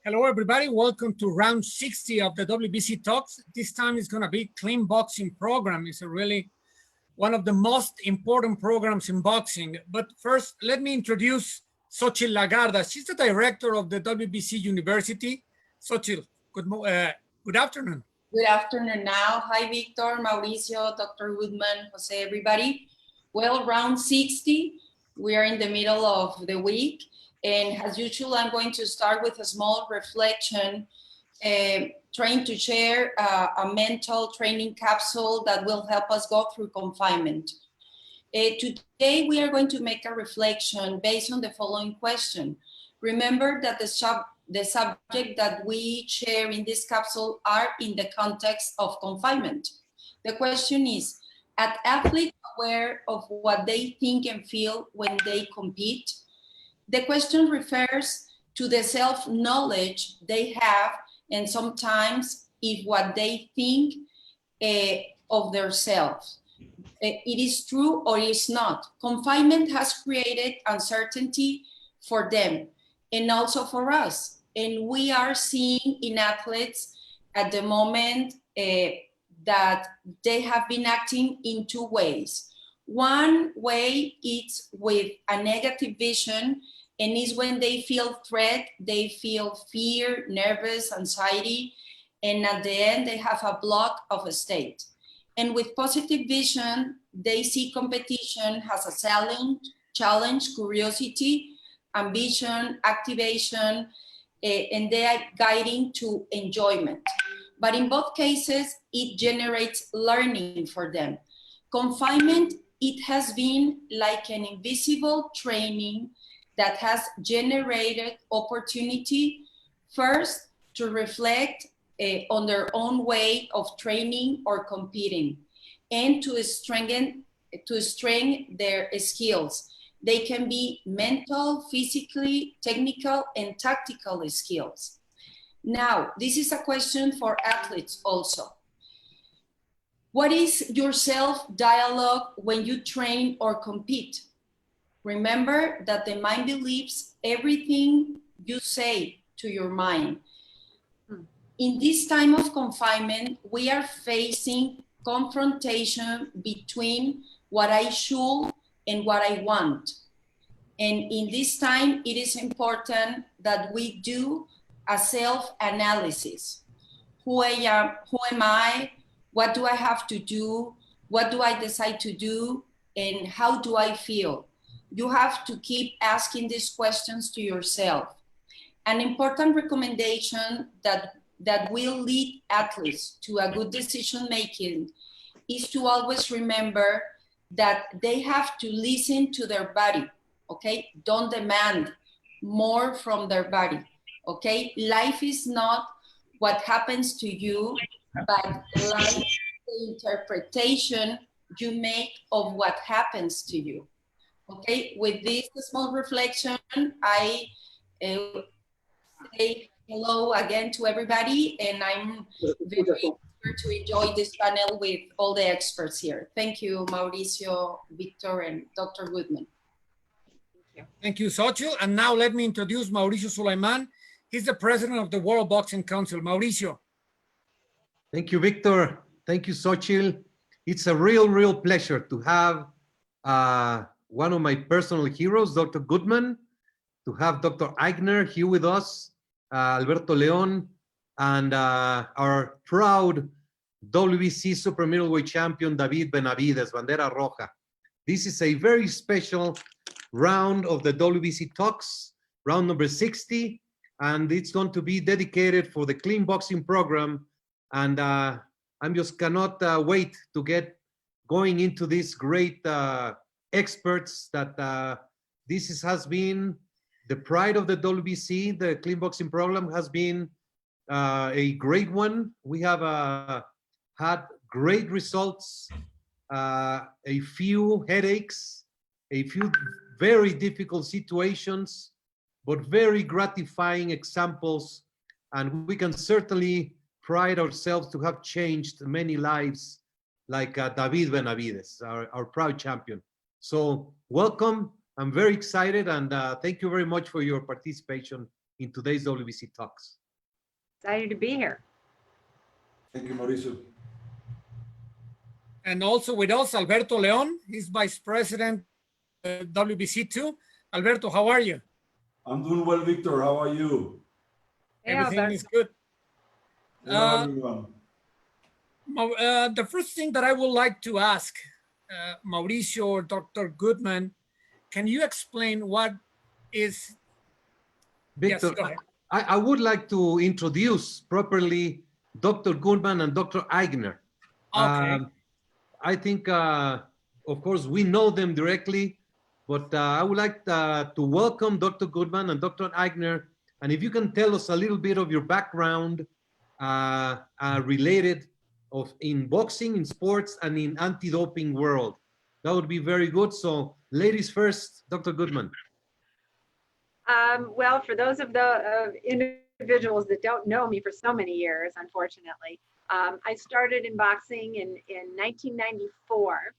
Hello, everybody. Welcome to round 60 of the WBC Talks. This time it's going to be clean boxing program. It's a really one of the most important programs in boxing. But first, let me introduce 𝗧𝗔𝗟𝗡𝗗. She's the director of the WBC University. 𝗧𝗔, good afternoon. Good afternoon now. Hi, Victor, Mauricio, Dr. Goodman, Jose, everybody. Well, round 60, we are in the middle of the week. And as usual, I'm going to start with a small reflection, trying to share a mental training capsule that will help us go through confinement. Today, we are going to make a reflection based on the following question. Remember that the subject that we share in this capsule are in the context of confinement. The question is, are athletes aware of what they think and feel when they compete? The question refers to the self-knowledge they have and sometimes if what they think of themselves. It is true or is not. Confinement has created uncertainty for them and also for us. And we are seeing in athletes at the moment that they have been acting in two ways. One way is with a negative vision, and is when they feel threat, they feel fear, nervous, anxiety, and at the end they have a block of a state. And with positive vision, they see competition as a challenge, curiosity, ambition, activation, and they are guiding to enjoyment. But in both cases, it generates learning for them. Confinement, it has been like an invisible training that has generated opportunity first to reflect on their own way of training or competing and to strengthen their skills. They can be mental, physically, technical, and tactical skills. Now, this is a question for athletes also. What is your self-dialogue when you train or compete? Remember that the mind believes everything you say to your mind. In this time of confinement, we are facing confrontation between what I should and what I want. And in this time, it is important that we do a self-analysis. Who am I? What do I have to do? What do I decide to do? And how do I feel? You have to keep asking these questions to yourself. An important recommendation that will lead athletes to a good decision-making is to always remember that they have to listen to their body, okay? Don't demand more from their body, okay? Life is not what happens to you, but life is the interpretation you make of what happens to you. Okay, with this small reflection, I say hello again to everybody, and I'm very eager to enjoy this panel with all the experts here. Thank you, Mauricio, Victor, and Dr. Goodman. Thank you, 𝗧𝗔. And now let me introduce Mauricio Sulaiman. He's the president of the World Boxing Council. Mauricio. Thank you, Victor. Thank you, 𝗧𝗔. It's a real pleasure to have one of my personal heroes, Dr. Goodman, to have Dr. Aigner here with us, Alberto León, and our proud WBC super middleweight champion, David Benavides, Bandera Roja. This is a very special round of the WBC Talks, round number 60, and it's going to be dedicated for the clean boxing program. And I just cannot wait to get going into these great experts that has been the pride of the WBC. The clean boxing program has been a great one. We have had great results, a few headaches, a few very difficult situations, but very gratifying examples. And we can certainly pride ourselves to have changed many lives, like David Benavides, our proud champion. So welcome. I'm very excited, and thank you very much for your participation in today's WBC Talks. Excited to be here. Thank you, Mauricio. And also with us, Alberto Leon. He's Vice President WBC too. Alberto, how are you? I'm doing well, Victor. How are you? Hey, Everything Alberto. is good. Hello, everyone. The first thing that I would like to ask Mauricio or Dr. Goodman, can you explain what is... Victor, Yes, go ahead. I would like to introduce properly Dr. Goodman and Dr. Aigner. Okay. I think, of course, we know them directly, but I would like to welcome Dr. Goodman and Dr. Aigner. And if you can tell us a little bit of your background related in boxing, in sports, and in anti-doping world, that would be very good. So ladies first, Dr. Goodman. Well, for those of the individuals that don't know me for so many years, unfortunately, I started in boxing in 1994.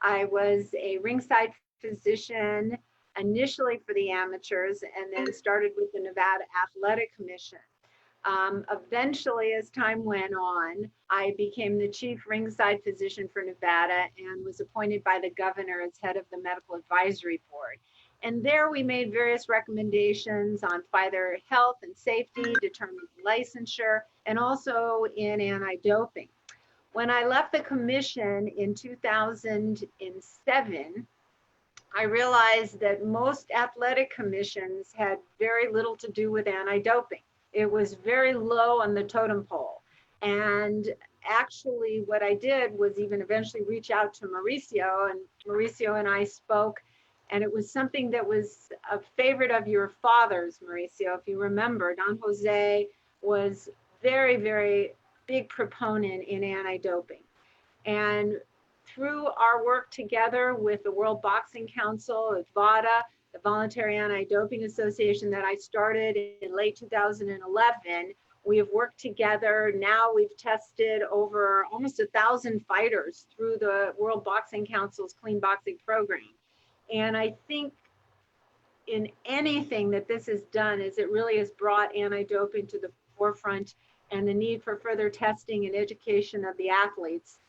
I was a ringside physician initially for the amateurs, and then started with the Nevada Athletic Commission. Eventually, as time went on, I became the chief ringside physician for Nevada and was appointed by the governor as head of the medical advisory board. And there we made various recommendations on fighter health and safety, determined licensure, and also in anti-doping. When I left the commission in 2007, I realized that most athletic commissions had very little to do with anti-doping. It was very low on the totem pole. And actually what I did was even eventually reach out to Mauricio, and Mauricio and I spoke, and it was something that was a favorite of your father's, Mauricio. If you remember, Don Jose was very, very big proponent in anti-doping. And through our work together with the World Boxing Council, with VADA, the Voluntary Anti-Doping Association that I started in late 2011, we have worked together. Now we've tested over almost 1,000 fighters through the World Boxing Council's clean boxing program. And I think in anything that this has done is it really has brought anti-doping to the forefront and the need for further testing and education of the athletes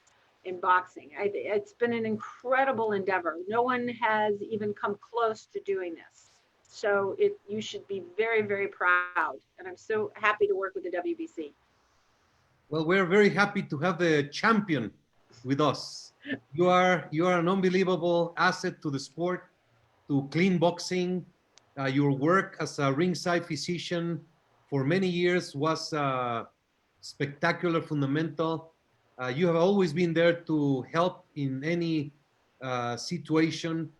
in boxing. It's been an incredible endeavor. No one has even come close to doing this. So you should be very, very proud. And I'm so happy to work with the WBC. Well, we're very happy to have the champion with us. You are an unbelievable asset to the sport, to clean boxing. Your work as a ringside physician for many years was spectacular, fundamental. You have always been there to help in any situation.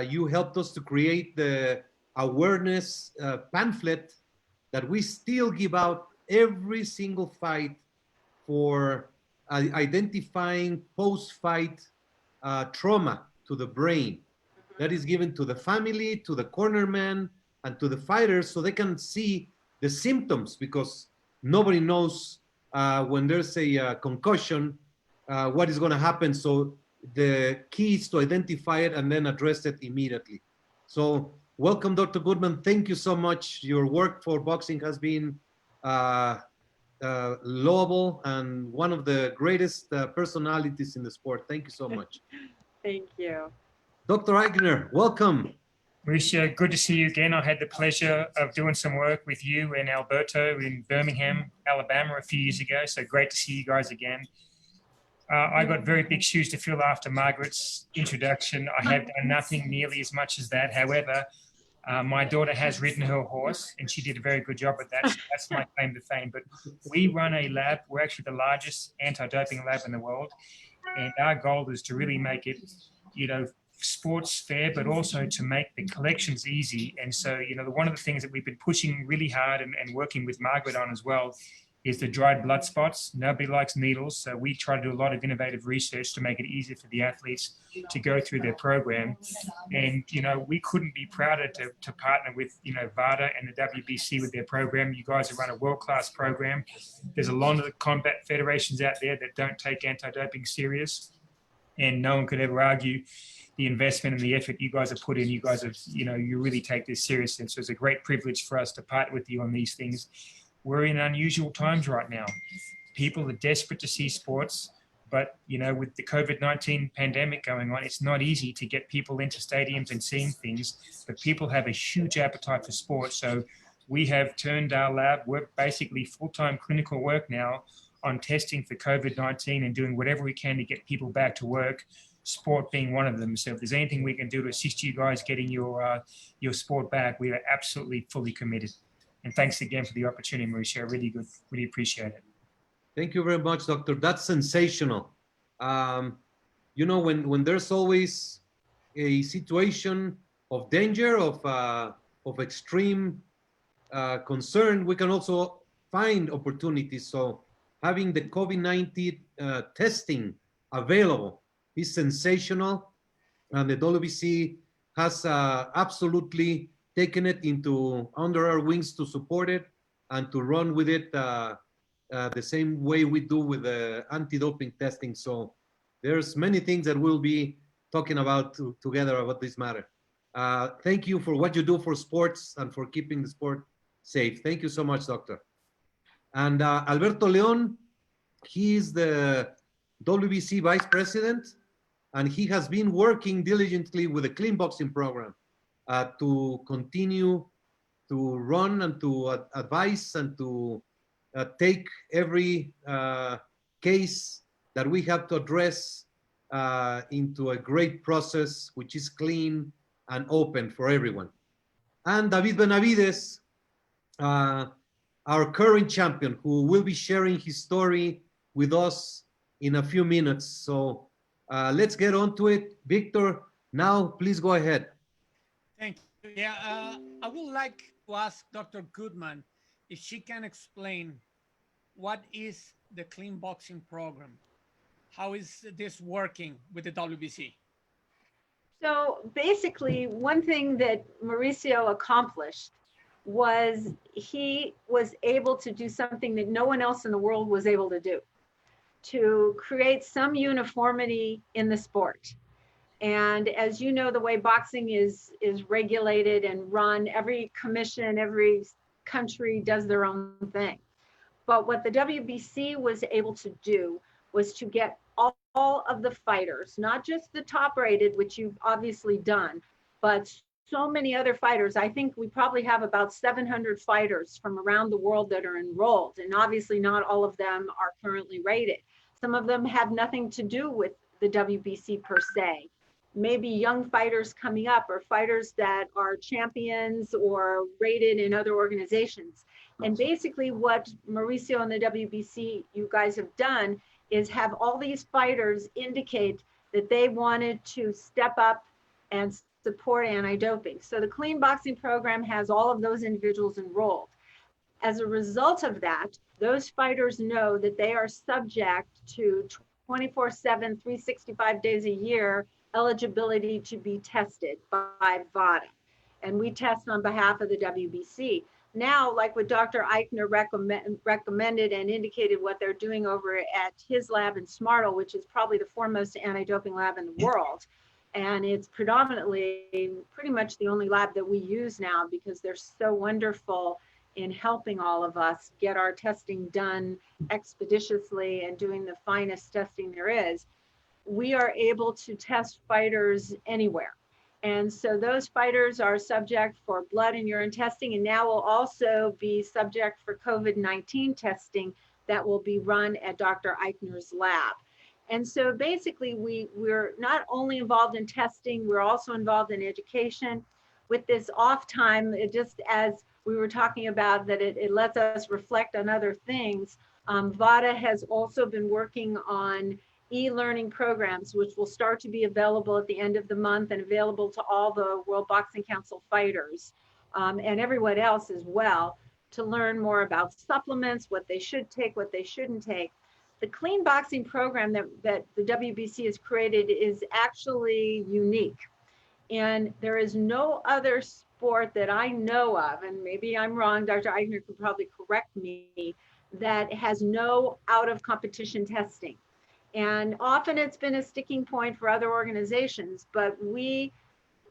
You helped us to create the awareness pamphlet that we still give out every single fight for identifying post-fight trauma to the brain. That is given to the family, to the cornerman, and to the fighters so they can see the symptoms, because nobody knows when there's a concussion what is going to happen. So the key is to identify it and then address it immediately. So welcome, Dr. Goodman. Thank you so much. Your work for boxing has been loable and one of the greatest personalities in the sport. Thank you so much. Thank you. Dr. Aigner, welcome. Mauricio, good to see you again. I had the pleasure of doing some work with you and Alberto in Birmingham, Alabama a few years ago. So great to see you guys again. I got very big shoes to fill after Margaret's introduction. I have done nothing nearly as much as that. However, my daughter has ridden her horse and she did a very good job at that. So that's my claim to fame. But we run a lab. We're actually the largest anti-doping lab in the world. And our goal is to really make it, sports fair, but also to make the collections easy. And so, one of the things that we've been pushing really hard and working with Margaret on as well is the dried blood spots. Nobody likes needles. So we try to do a lot of innovative research to make it easier for the athletes to go through their program. And, we couldn't be prouder to partner with, 𝗧𝗔𝗟𝗞𝗦 and the WBC with their program. You guys have run a world-class program. There's a lot of the combat federations out there that don't take anti-doping serious. And no one could ever argue the investment and the effort you guys have put in. You guys have, you really take this seriously. So it's a great privilege for us to partner with you on these things. We're in unusual times right now. People are desperate to see sports, but with the COVID-19 pandemic going on, it's not easy to get people into stadiums and seeing things, but people have a huge appetite for sports. So we have turned our lab, we're basically full-time clinical work now on testing for COVID-19 and doing whatever we can to get people back to work, sport being one of them. So if there's anything we can do to assist you guys getting your sport back, we are absolutely fully committed. And thanks again for the opportunity, Mauricio. Really appreciate it. Thank you very much, Doctor. That's sensational. When there's always a situation of danger, of extreme concern, we can also find opportunities. So having the COVID-19 testing available is sensational. And the WBC has absolutely taken it under our wings to support it and to run with it the same way we do with the anti-doping testing. So there's many things that we'll be talking about together about this matter. Thank you for what you do for sports and for keeping the sport safe. Thank you so much, Doctor. And Alberto Leon, he is the WBC Vice President, and he has been working diligently with the clean boxing program to continue to run and to advise and to take every case that we have to address into a great process, which is clean and open for everyone. And David Benavides, our current champion, who will be sharing his story with us in a few minutes. So let's get on to it. Victor, now please go ahead. Thank you. Yeah, I would like to ask Dr. Goodman if she can explain what is the clean boxing program. How is this working with the WBC? So basically, one thing that Mauricio accomplished was he was able to do something that no one else in the world was able to do, to create some uniformity in the sport. And as you know, the way boxing is regulated and run, every commission, every country does their own thing. But what the WBC was able to do was to get all of the fighters, not just the top rated, which you've obviously done, but so many other fighters. I think we probably have about 700 fighters from around the world that are enrolled. And obviously not all of them are currently rated. Some of them have nothing to do with the WBC per se. Maybe young fighters coming up or fighters that are champions or rated in other organizations. And basically what Mauricio and the WBC, you guys have done is have all these fighters indicate that they wanted to step up and support anti-doping. So the clean boxing program has all of those individuals enrolled. As a result of that, those fighters know that they are subject to 24/7, 365 days a year eligibility to be tested by 𝗧𝗧𝗡𝗏. And we test on behalf of the WBC. Now, like what Dr. Eichner recommended and indicated what they're doing over at his lab in 𝗧𝗏𝗏, which is probably the foremost anti-doping lab in the world. And it's predominantly pretty much the only lab that we use now because they're so wonderful in helping all of us get our testing done expeditiously and doing the finest testing there is. We are able to test fighters anywhere. And so those fighters are subject for blood and urine testing, and now will also be subject for COVID-19 testing that will be run at Dr. Eichner's lab. And so basically we're not only involved in testing, we're also involved in education. With this off time, it just as we were talking about that it lets us reflect on other things. 𝗧𝗧𝗏𝗏 has also been working on e-learning programs, which will start to be available at the end of the month and available to all the World Boxing Council fighters and everyone else as well, to learn more about supplements, what they should take, what they shouldn't take. The clean boxing program that the WBC has created is actually unique. And there is no other sport that I know of, and maybe I'm wrong, Dr. Eigner could probably correct me, that has no out of competition testing. And often it's been a sticking point for other organizations, but we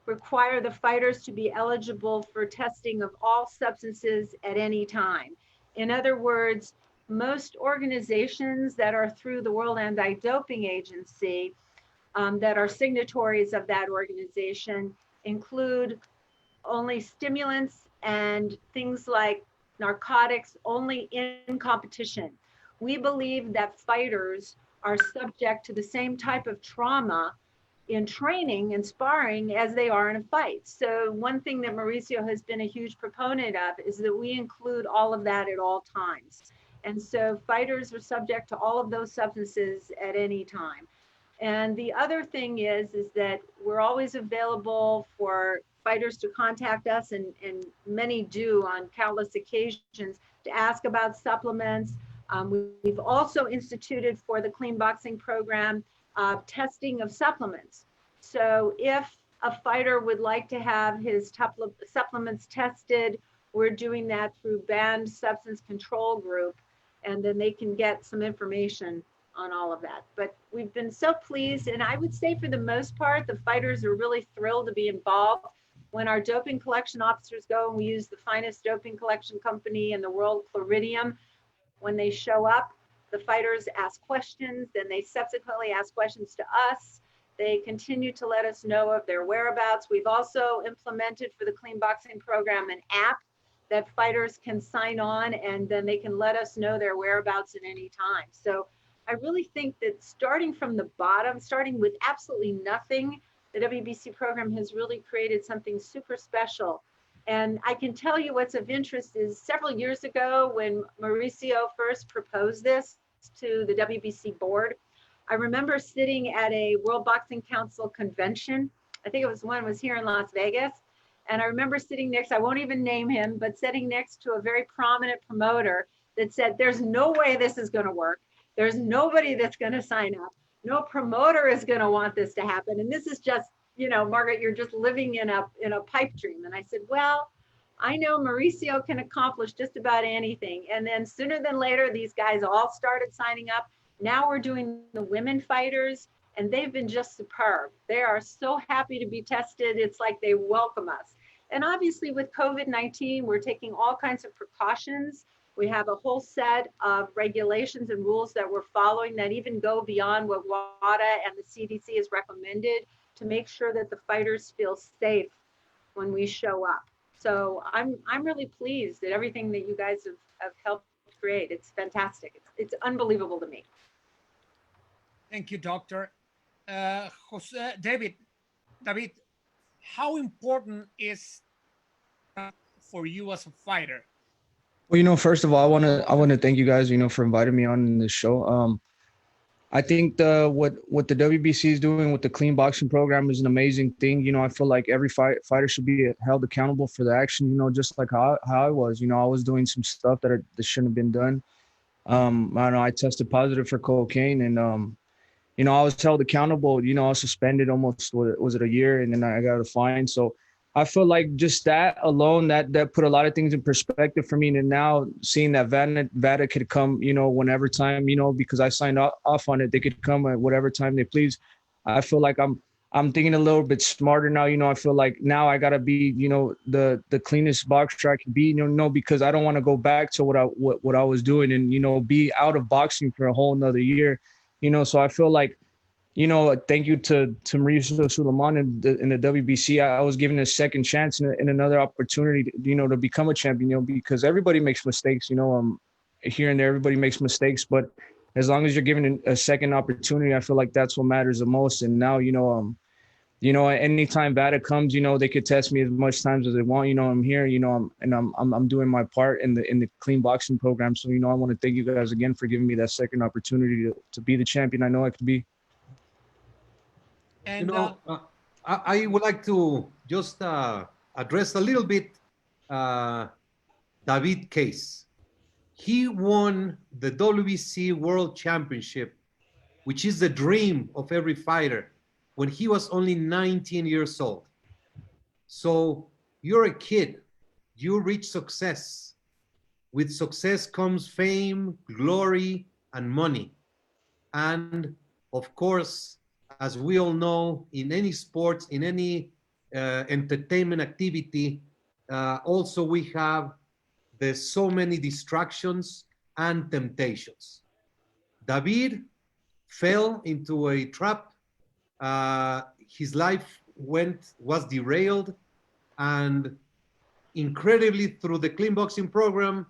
require the fighters to be eligible for testing of all substances at any time. In other words, most organizations that are through the World Anti-Doping Agency that are signatories of that organization include only stimulants and things like narcotics only in competition. We believe that fighters are subject to the same type of trauma in training and sparring as they are in a fight. So one thing that Mauricio has been a huge proponent of is that we include all of that at all times. And so fighters are subject to all of those substances at any time. And the other thing is that we're always available for fighters to contact us, and many do on countless occasions, to ask about supplements. We've also instituted for the clean boxing program testing of supplements. So if a fighter would like to have his supplements tested, we're doing that through Banned Substance Control Group, and then they can get some information on all of that. But we've been so pleased, and I would say for the most part, the fighters are really thrilled to be involved. When our doping collection officers go, and we use the finest doping collection company in the world, Chloridium, when they show up, the fighters ask questions, then they subsequently ask questions to us. They continue to let us know of their whereabouts. We've also implemented for the clean boxing program an app that fighters can sign on, and then they can let us know their whereabouts at any time. So I really think that starting from the bottom, starting with absolutely nothing, the WBC program has really created something super special. And I can tell you what's of interest is several years ago when Mauricio first proposed this to the WBC board, I remember sitting at a World Boxing Council convention. I think it was one was here in Las Vegas. And I remember sitting next, I won't even name him, but sitting next to a very prominent promoter that said, there's no way this is going to work. There's nobody that's going to sign up. No promoter is going to want this to happen. And this is just, you know, Margaret, you're just living in a pipe dream. And I said, well, I know Mauricio can accomplish just about anything. And then sooner than later, these guys all started signing up. Now we're doing the women fighters, and they've been just superb. They are so happy to be tested. It's like they welcome us. And obviously with COVID-19, we're taking all kinds of precautions. We have a whole set of regulations and rules that we're following that even go beyond what WADA and the CDC has recommended to make sure that the fighters feel safe when we show up. So I'm really pleased at everything that you guys have helped create. It's fantastic. It's unbelievable to me. Thank you, Doctor. David, how important is for you as a fighter? Well, you know, first of all, I want to thank you guys, you know, for inviting me on this show. I think what the WBC is doing with the clean boxing program is an amazing thing. You know, I feel like every fighter should be held accountable for the action. You know, just like how I was. You know, I was doing some stuff that shouldn't have been done. I don't know. I tested positive for cocaine, and you know, I was held accountable. You know, I was suspended almost, was it a year, and then I got a fine. So I feel like just that alone, that put a lot of things in perspective for me. And now seeing that VADA could come, you know, whenever time, you know, because I signed off on it, they could come at whatever time they please. I feel like I'm thinking a little bit smarter now. You know, I feel like now I gotta be, you know, the cleanest boxer I can be, you know, because I don't want to go back to what I was doing and, you know, be out of boxing for a whole nother year, you know. So I feel like, you know, thank you to Mauricio 𝗧𝗔𝗟𝗡 in the WBC. I was given a second chance and another opportunity, you know, to become a champion, you know, because everybody makes mistakes, you know, here and there, everybody makes mistakes, but as long as you're given a second opportunity, I feel like that's what matters the most. And now, you know, anytime VADA comes, they could test me as much times as they want. I'm here, I'm doing my part in the clean boxing program. So, I want to thank you guys again for giving me that second opportunity to be the champion I know I could be. And I would like to just address a little bit David case. He won the WBC World Championship, which is the dream of every fighter, when he was only 19 years old. So you're a kid, you reach success. With success comes fame, glory, and money. And of course, as we all know, in any sports, in any entertainment activity, also we have there's so many distractions and temptations. David fell into a trap. His life was derailed, and incredibly through the clean boxing program,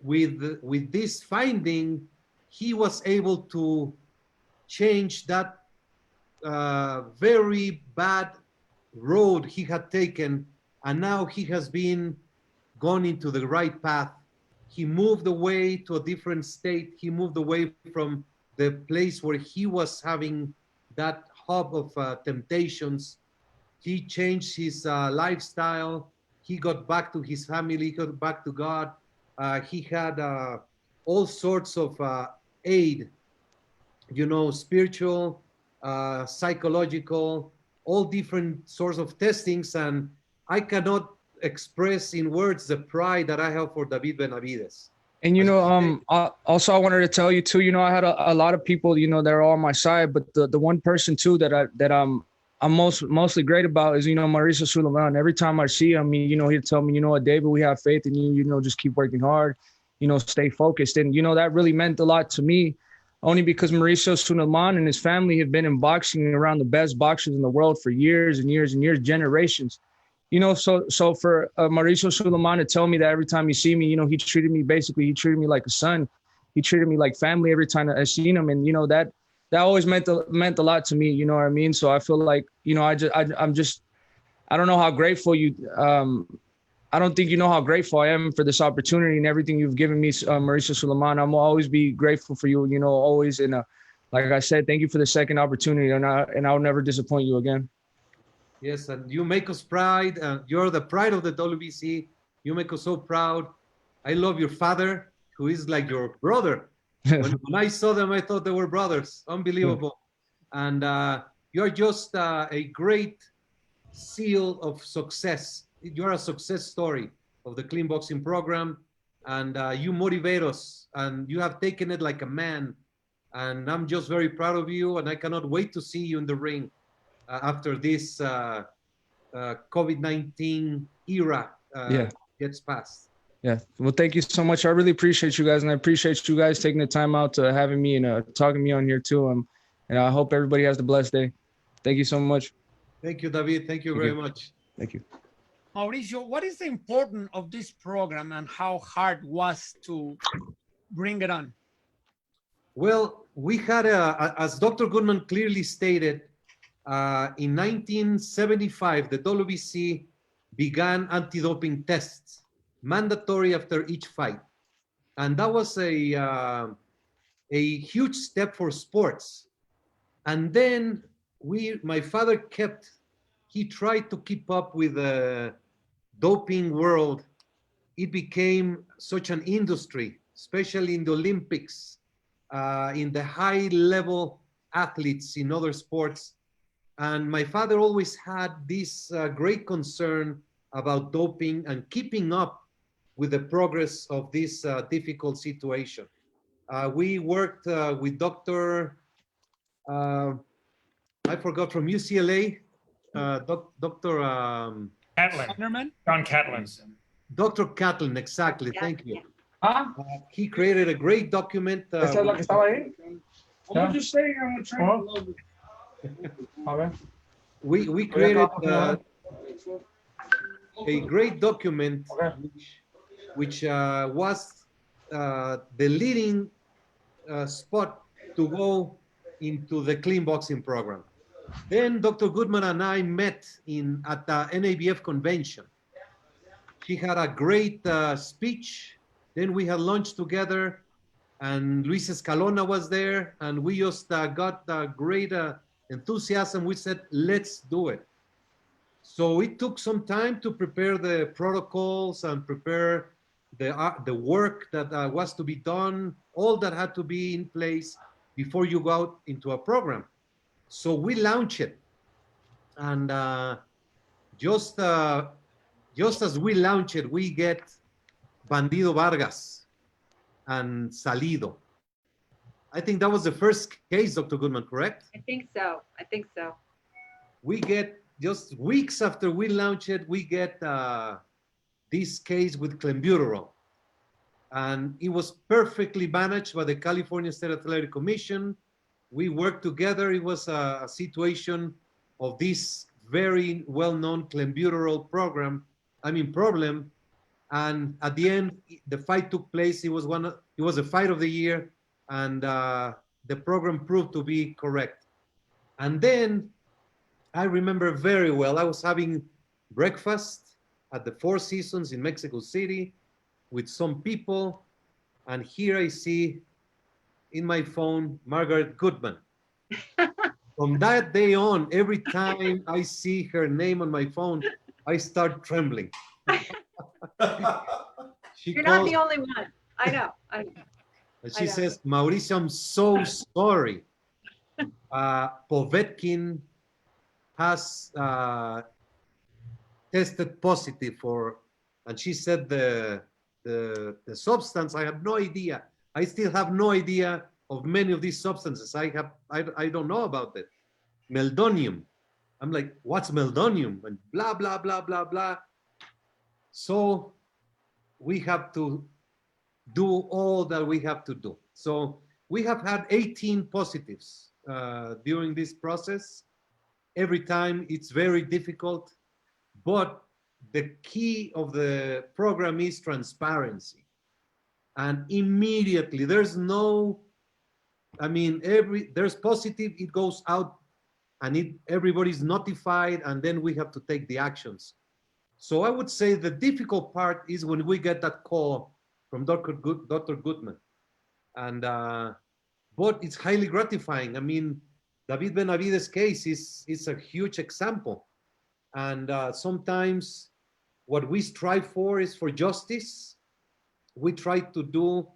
with this finding, he was able to change that very bad road he had taken, and now he has been gone into the right path. He moved away to a different state. He moved away from the place where he was having that hub of temptations. He changed his lifestyle. He got back to his family. He got back to God. He had all sorts of aid, spiritual, psychological, all different sorts of testings. And I cannot express in words the pride that I have for David Benavides. And, also I wanted to tell you too, I had a lot of people, that are all on my side, but the one person too that I'm mostly great about is, Mauricio 𝗧𝗔𝗟𝗡. Every time I see him, he'd tell me, David, we have faith in you, just keep working hard, stay focused. And, that really meant a lot to me, only because Mauricio 𝗧𝗔𝗟𝗡 and his family have been in boxing around the best boxers in the world for years and years and years, generations. So for Mauricio 𝗧𝗔𝗟𝗡 to tell me that every time you see me, he treated me like a son. He treated me like family every time I seen him. And, that always meant a lot to me. You know what I mean? So I feel like, I don't know how grateful I don't think you know how grateful I am for this opportunity and everything you've given me, Mauricio 𝗧𝗔𝗟𝗡. I'm always be grateful for you, always. And like I said, thank you for the second opportunity, and I'll never disappoint you again. Yes, and you make us proud. You're the pride of the WBC. You make us so proud. I love your father, who is like your brother. When I saw them, I thought they were brothers. Unbelievable. And you're just a great seal of success. You're a success story of the clean boxing program. And you motivate us. And you have taken it like a man. And I'm just very proud of you. And I cannot wait to see you in the ring after this COVID-19 era gets past. Yeah. Well, thank you so much. I really appreciate you guys, and I appreciate you guys taking the time out to having me and talking to me on here too. And I hope everybody has a blessed day. Thank you so much. Thank you, David. Thank you very much. Thank you. Mauricio, what is the importance of this program and how hard was to bring it on? Well, we had, as Dr. Goodman clearly stated, in 1975, the WBC began anti-doping tests, mandatory after each fight. And that was a huge step for sports. And then my father he tried to keep up with the doping world. It became such an industry, especially in the Olympics, in the high level athletes in other sports. And my father always had this great concern about doping and keeping up with the progress of this difficult situation. We worked with Dr. I forgot, from UCLA, Dr. Catlin. John Catlin. Dr. Catlin, exactly. Yeah, Thank you. yeah. He created a great document. We created a great document which was the leading spot to go into the clean boxing program. Then Dr. Goodman and I met at the NABF convention. She had a great speech. Then we had lunch together, and Luis Escalona was there, and we just got great enthusiasm. We said, let's do it. So it took some time to prepare the protocols and prepare the work that was to be done, all that had to be in place before you go out into a program. So we launched it, and just as we launch it, we get Bandido Vargas and Salido. I think that was the first case, Dr. Goodman, correct? I think so. I think so. We get, just weeks after we launch it, we get this case with clenbuterol. And it was perfectly managed by the California State Athletic Commission. We worked together. It was a situation of this very well-known clenbuterol problem. And at the end, the fight took place. It was a fight of the year, and the program proved to be correct. And then I remember very well, I was having breakfast at the Four Seasons in Mexico City with some people, and here I see in my phone Margaret Goodman. From that day on, every time I see her name on my phone, I start trembling. You're not the only one. I know. And she says, Mauricio, I'm so sorry. Povetkin has tested positive for, and she said the substance. I have no idea. I still have no idea of many of these substances. I don't know about it. Meldonium. I'm like, what's meldonium? And blah, blah, blah, blah, blah. So we have to do all that we have to do. So we have had 18 positives during this process. Every time it's very difficult, but the key of the program is transparency. And immediately, there's no, there's positive, it goes out, and everybody's notified, and then we have to take the actions. So I would say the difficult part is when we get that call from Dr. Goodman. And, but it's highly gratifying. David Benavidez's case is a huge example. And sometimes what we strive for is for justice. We try to do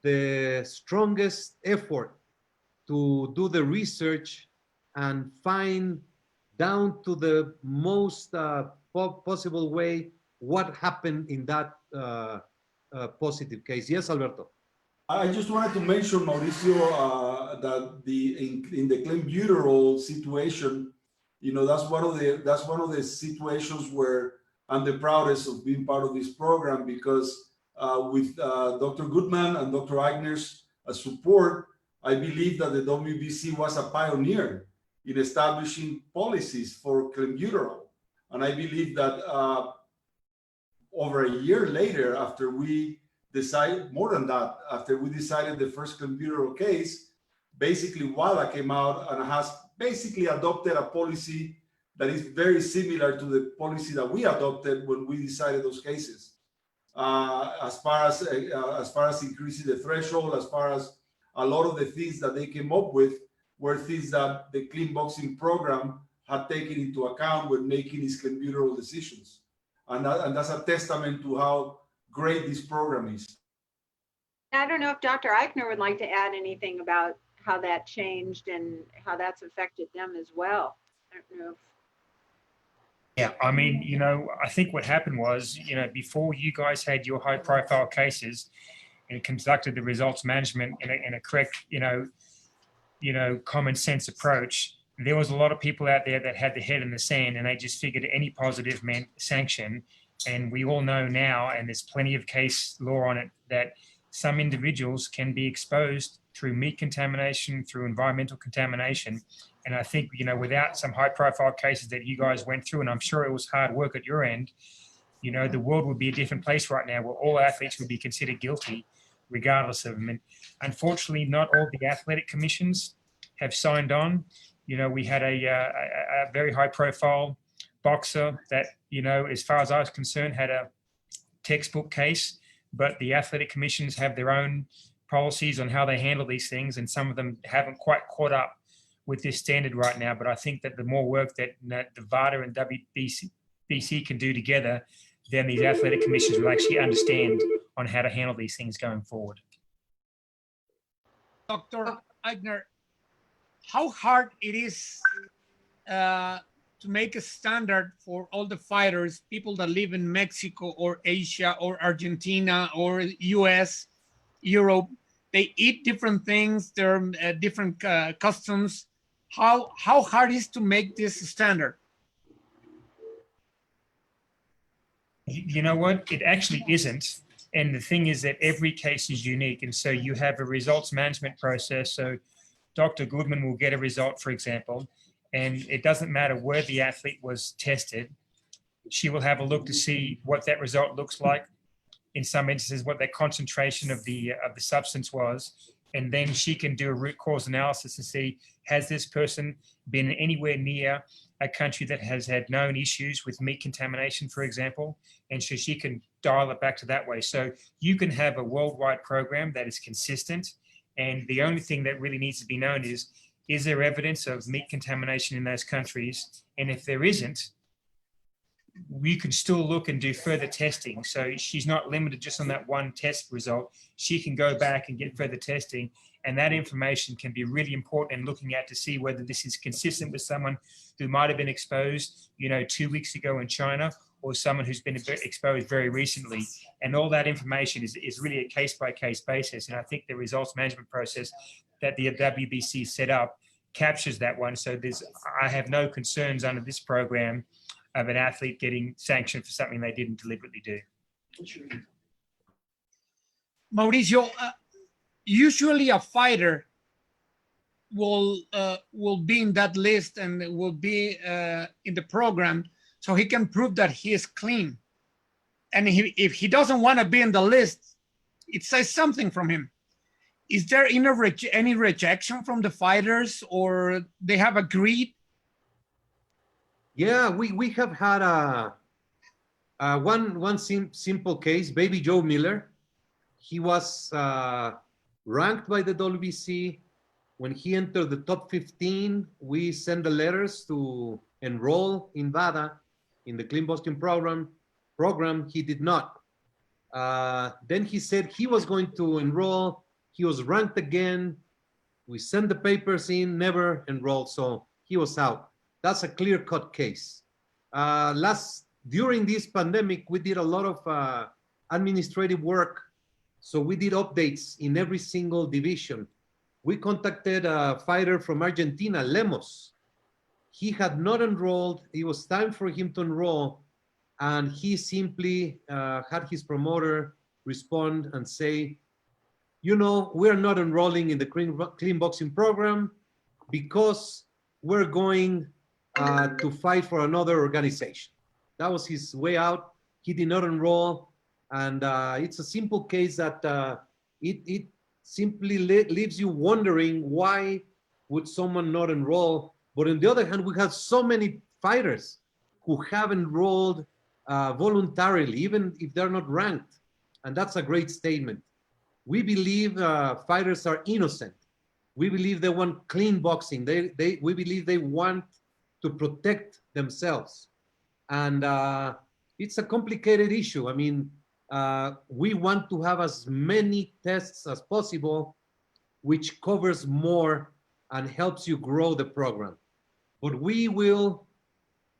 the strongest effort to do the research and find down to the most possible way what happened in that positive case. Yes, Alberto. I just wanted to mention, Mauricio, that in the clenbuterol situation, that's one of the situations where I'm the proudest of being part of this program, because with Dr. Goodman and Dr. Aigner's support, I believe that the WBC was a pioneer in establishing policies for clenbuterol. And I believe that over a year later, after we decided, more than that, after we decided the first clenbuterol case, basically WADA came out and has basically adopted a policy that is very similar to the policy that we adopted when we decided those cases. As far as increasing the threshold, as far as a lot of the things that they came up with were things that the clean boxing program had taken into account when making its clenbuterol decisions. And that's a testament to how great this program is. I don't know if Dr. Aigner would like to add anything about how that changed and how that's affected them as well. I don't know if... Yeah, I think what happened was, before you guys had your high profile cases and conducted the results management in a correct, common sense approach, there was a lot of people out there that had their head in the sand, and they just figured any positive meant sanction. And we all know now, and there's plenty of case law on it, that some individuals can be exposed through meat contamination, through environmental contamination. And I think, without some high profile cases that you guys went through, and I'm sure it was hard work at your end, the world would be a different place right now, where all athletes would be considered guilty regardless of them. And unfortunately, not all the athletic commissions have signed on. You know, we had a very high profile boxer that, you know, as far as I was concerned, had a textbook case, but the athletic commissions have their own policies on how they handle these things, and some of them haven't quite caught up with this standard right now. But I think that the more work that the VADA and WBC can do together, then these athletic commissions will actually understand on how to handle these things going forward. Dr. Aigner, how hard it is to make a standard for all the fighters, people that live in Mexico or Asia or Argentina or US, Europe? They eat different things, there are different customs. How hard is to make this standard? You know what? It actually isn't. And the thing is that every case is unique. And so you have a results management process. So Dr. Goodman will get a result, for example, and it doesn't matter where the athlete was tested. She will have a look to see what that result looks like. In some instances, what that concentration of the substance was. And then she can do a root cause analysis to see, has this person been anywhere near a country that has had known issues with meat contamination, for example? And so she can dial it back to that way. So you can have a worldwide program that is consistent. And the only thing that really needs to be known is there evidence of meat contamination in those countries? And if there isn't, we can still look and do further testing. So she's not limited just on that one test result. She can go back and get further testing. And that information can be really important in looking at to see whether this is consistent with someone who might have been exposed, you know, 2 weeks ago in China, or someone who's been exposed very recently. And all that information is really a case-by-case basis. And I think the results management process that the WBC set up captures that one. So I have no concerns under this program of an athlete getting sanctioned for something they didn't deliberately do. Mauricio, usually a fighter will be in that list and will be in the program, so he can prove that he is clean. And if he doesn't want to be in the list, it says something from him. Is there any rejection from the fighters, or they have agreed? Yeah, we have had one simple case, Baby Joe Miller. He was ranked by the WBC. When he entered the top 15, we sent the letters to enroll in VADA, in the clean boxing program. He did not. Then he said he was going to enroll. He was ranked again. We sent the papers in, never enrolled, so he was out. That's a clear-cut case. During this pandemic, we did a lot of administrative work. So we did updates in every single division. We contacted a fighter from Argentina, Lemos. He had not enrolled. It was time for him to enroll. And he simply had his promoter respond and say, you know, we're not enrolling in the clean boxing program because we're going to fight for another organization. That was his way out. He did not enroll. And it's a simple case that it simply leaves you wondering, why would someone not enroll? But on the other hand, we have so many fighters who have enrolled voluntarily, even if they're not ranked. And that's a great statement. We believe fighters are innocent. We believe they want clean boxing. We believe they want to protect themselves. And it's a complicated issue. I mean, we want to have as many tests as possible, which covers more and helps you grow the program. But we will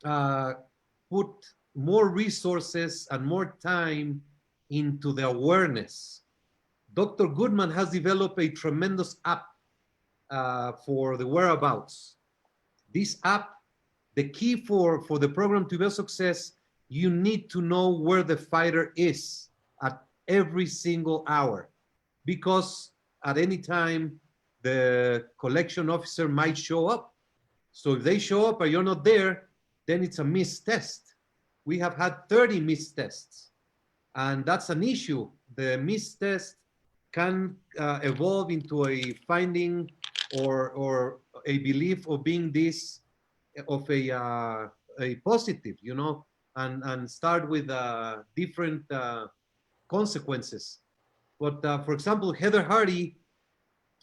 put more resources and more time into the awareness. Dr. Goodman has developed a tremendous app for the whereabouts. This app, the key for the program to be a success, you need to know where the fighter is at every single hour, because at any time the collection officer might show up. So if they show up and you're not there, then it's a missed test. We have had 30 missed tests, and that's an issue. The missed test can evolve into a finding or a belief of being this of a positive, you know, and start with different consequences. But for example, Heather Hardy,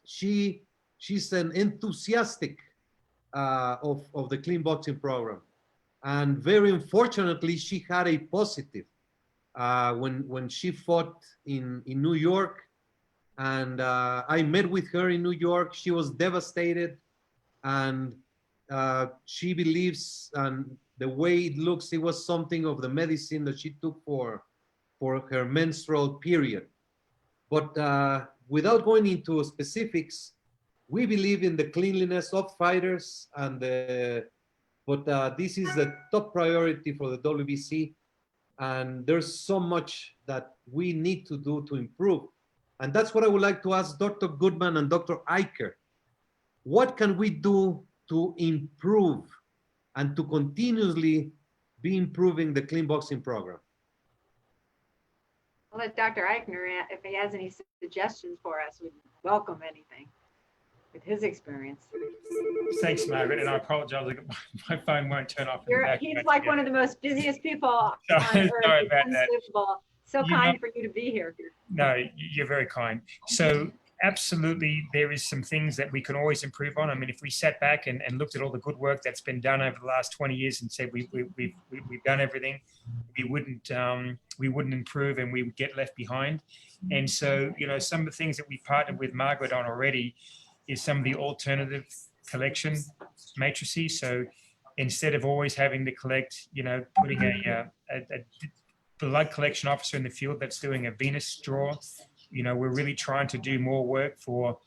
she's an enthusiastic of the clean boxing program, and very unfortunately, she had a positive when she fought in New York, and I met with her in New York. She was devastated, and she believes, and the way it looks, it was something of the medicine that she took for her menstrual period. But without going into specifics, we believe in the cleanliness of fighters, and but this is the top priority for the WBC, and there's so much that we need to do to improve. And that's what I would like to ask Dr. Goodman and Dr. ภิker. What can we do to improve and to continuously be improving the clean boxing program? I'll let Dr. Eichner, if he has any suggestions for us, would welcome anything with his experience. Thanks, Margaret, and I apologize. My phone won't turn off. In the back He's like one of the most busiest people on Sorry earth. about It's that. unbelievable. So kind for you to be here. No, you're very kind. So absolutely, there is some things that we can always improve on. I mean, if we sat back and looked at all the good work that's been done over the last 20 years and said we've done everything, we wouldn't improve, and we would get left behind. And so, you know, some of the things that we partnered with Margaret on already is some of the alternative collection matrices. So instead of always having to collect, you know, putting a blood collection officer in the field that's doing a venous draw, you know, we're really trying to do more work for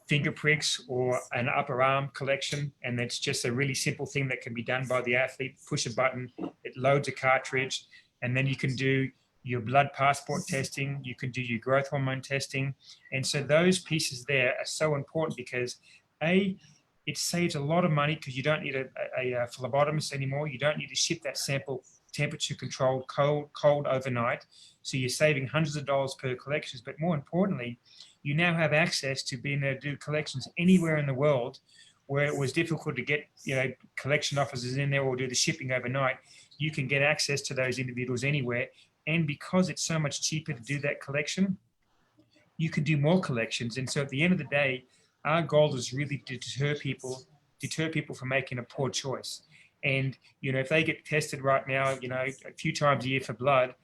finger pricks or an upper arm collection. And that's just a really simple thing that can be done by the athlete. Push a button, it loads a cartridge, and then you can do your blood passport testing, you can do your growth hormone testing. And so those pieces there are so important because it saves a lot of money because you don't need a phlebotomist anymore. You don't need to ship that sample temperature controlled cold overnight. So you're saving hundreds of dollars per collections, but more importantly, you now have access to being able to do collections anywhere in the world where it was difficult to get, you know, collection officers in there or do the shipping overnight. You can get access to those individuals anywhere. And because it's so much cheaper to do that collection, you can do more collections. And so at the end of the day, our goal is really to deter people from making a poor choice. And, you know, if they get tested right now, you know, a few times a year for blood,